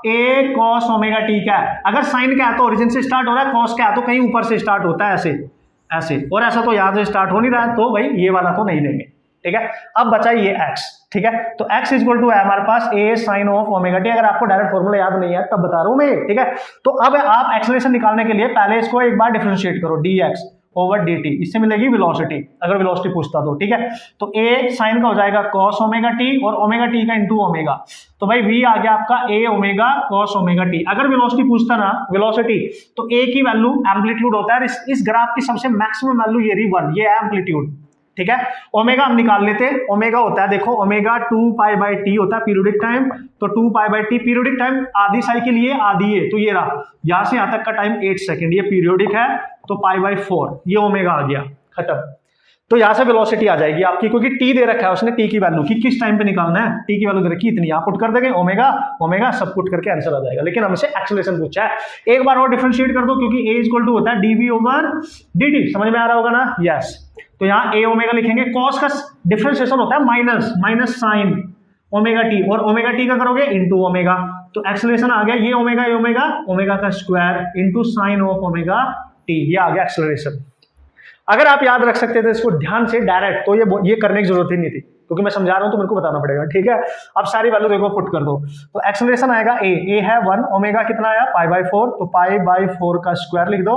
ए कॉस ओमेगा टी का है। अगर साइन का है तो ओरिजिन से स्टार्ट हो रहा है, कॉस का है तो कहीं ऊपर से स्टार्ट होता है ऐसे ऐसे, और ऐसा तो यहां से स्टार्ट हो नहीं रहा है, तो भाई ये वाला तो नहीं लेंगे, ठीक है। अब बचा ये x, ठीक है। तो x इक्वल टू है हमारे पास a sine of omega t. अगर आपको डायरेक्ट फॉर्मूला याद नहीं है तब बता रहा हूं मैं, ठीक है। तो अब आप एक्सेलरेशन निकालने के लिए पहले इसको एक बार डिफरेंशिएट करो, dx ओवर dt, इससे मिलेगी वेलोसिटी, अगर वेलोसिटी पूछता तो, ठीक है। तो a साइन का हो जाएगा cos ओमेगा टी और ओमेगा टी का इंटू ओमेगा, तो भाई v आ गया आपका a omega cos omega t. अगर वेलोसिटी पूछता ना, वेलोसिटी, तो a की वैल्यू एम्पलीट्यूड होता है, इस ग्राफ की सबसे मैक्सिमम वैल्यू ये रही 1, ये है एम्पलीट्यूड, ठीक है। ओमेगा हम निकाल लेते हैं, ओमेगा होता है देखो, ओमेगा 2π/t होता है पीरियोडिक टाइम, तो 2π/t पीरियोडिक टाइम आधी साइकिल ये आधी है, तो ये रहा यहां से यहां तक का टाइम 8 सेकंड, ये पीरियोडिक है, तो π/4 ये ओमेगा आ गया, खत्म। तो यहां से वेलोसिटी आ जाएगी आपकी, क्योंकि टी दे रखा है उसने, टी की वैल्यू कि किस टाइम पे निकालना है, टी की वैल्यू दे रखी इतनी, आप पुट कर देंगे ओमेगा ओमेगा सब पुट करके आंसर आ जाएगा। लेकिन हमसे एक्सेलरेशन पूछा है, एक बार और डिफरेंशिएट कर दो, क्योंकि a इक्वल टू होता है dv ओवर dt, समझ में आ रहा होगा ना, यस। तो यहाँ a ओमेगा लिखेंगे, cos का डिफरेंशिएशन होता है माइनस साइन ओमेगा टी, और ओमेगा टी का करोगे इंटू ओमेगा, तो एक्सेलरेशन आ गया ये ओमेगा ओमेगा का square into sine of omega t, ये आ गया एक्सेलरेशन। अगर आप याद रख सकते थे इसको ध्यान से डायरेक्ट, तो ये करने की जरूरत ही नहीं थी, क्योंकि मैं समझा रहा हूं तो मेरे को बताना पड़ेगा, ठीक है। अब सारी वैल्यू देखो पुट कर दो, तो एक्सेलरेशन आएगा ए है 1, ओमेगा कितना आया π/4, तो π/4 का स्क्वायर लिख दो,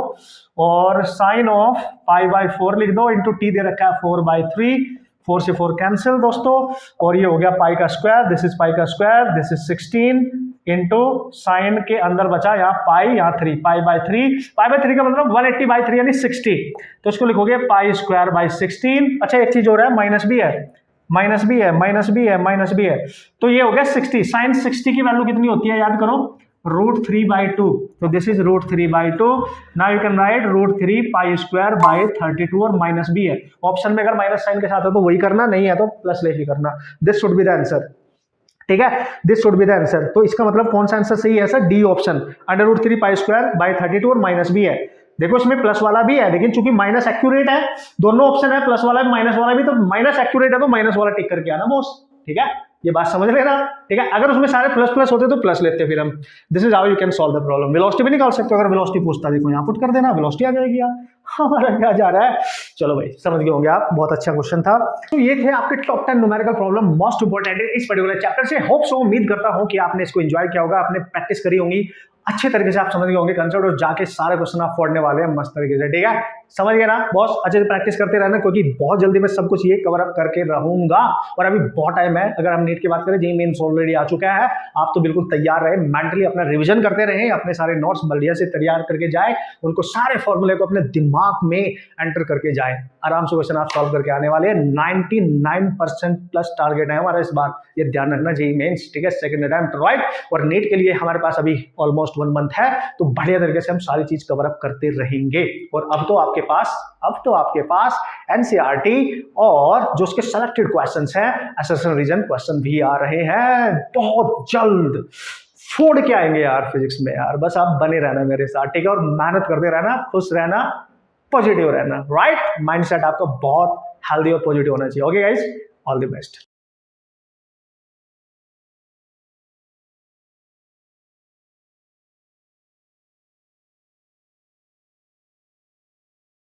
और साइन ऑफ π/4 लिख दो, इंटू टी दे रखा है 4/3, 4 से 4 कैंसिल दोस्तों, और ये हो गया पाई का स्क्वायर, दिस इज पाई का square, this is 16 into sine के अंदर बचा यहाँ पाई, यहाँ 3, पाई/3 का मतलब 180/3 यानी 60, तो इसको लिखोगे पाई स्क्वायर बाई 16। अच्छा एक चीज हो रहा है, माइनस भी है, तो ये हो गया 60। साइन 60 की वैल्यू कितनी होती है याद करो, √3/2, तो this is √3/2। Now you can right √3 pi square by 32, और माइनस भी है ऑप्शन में, अगर माइनस साइन के साथ है तो वही करना, नहीं है तो प्लस लेके करना। This should be the answer, ठीक है, this should be the answer. तो इसका मतलब कौन सा आंसर सही है sir, D option, √3 pi square by 32 और माइनस भी है। देखो इसमें प्लस वाला भी है, लेकिन चूंकि माइनस एक्यूरेट है, दोनों ऑप्शन है, प्लस वाला भी माइनस वाला भी, तो माइनस एक्यूरेट है तो माइनस वाला टिक करके आना बॉस, ठीक है, ये बात समझ लेना, ठीक है। अगर उसमें सारे प्लस प्लस होते तो प्लस लेते फिर हम। This is how you can solve the problem. Velocity भी निकाल सकते हो, अगर वेलोसिटी पूछता देखो यहाँ पुट कर देना, वेलोसिटी आ जाएगी यार, हमारा क्या जा रहा है। चलो भाई समझ गए होंगे आप, बहुत अच्छा क्वेश्चन था। तो ये थे आपके top 10 numerical problem most important इस पर्टिकुलर चैप्टर से। होप सो, उम्मीद करता हूं कि आपने इसको एंजॉय किया होगा, आपने प्रैक्टिस करी होंगी, अच्छे तरीके से आप समझ गए होंगे कंसेप्ट, और जाके सारे क्वेश्चन आप फोड़ने वाले हैं मस्त तरीके से, ठीक है। समझ गए ना बॉस, अच्छे से प्रैक्टिस करते रहना, क्योंकि बहुत जल्दी मैं सब कुछ ये कवर अप करके रहूंगा, और अभी बहुत टाइम है। अगर हम नीट की बात करें, जेईई मेंस ऑलरेडी आ चुका है, आप तो बिल्कुल तैयार रहे, मेंटली अपना रिवीजन करते रहे, अपने सारे नोट्स बढ़िया से तैयार करके जाए, उनको सारे फॉर्मूले को अपने दिमाग में एंटर करके जाए, आराम से क्वेश्चन आप सॉल्व करके आने वाले हैं। 99% प्लस टारगेट है हमारा इस बार, ये ध्यान रखना, जेईई मेंस, ठीक है, सेकंड अटेम्प्ट, राइट। और नीट के लिए हमारे पास अभी ऑलमोस्ट 1 मंथ है, तो बढ़िया तरीके से हम सारी चीज कवर अप करते रहेंगे। और अब तो आपके पास एनसीईआरटी और जो उसके सेलेक्टेड क्वेश्चंस हैं, एसेशन रीजन क्वेश्चन भी आ रहे हैं बहुत जल्द, फोड़ के आएंगे यार फिजिक्स में यार। बस आप बने रहना मेरे साथ, ठीक है, और मेहनत करते रहना, खुश रहना, पॉजिटिव रहना, राइट। माइंडसेट आपका बहुत हेल्दी और पॉजिटिव होना चाहिए। Okay guys, all the best.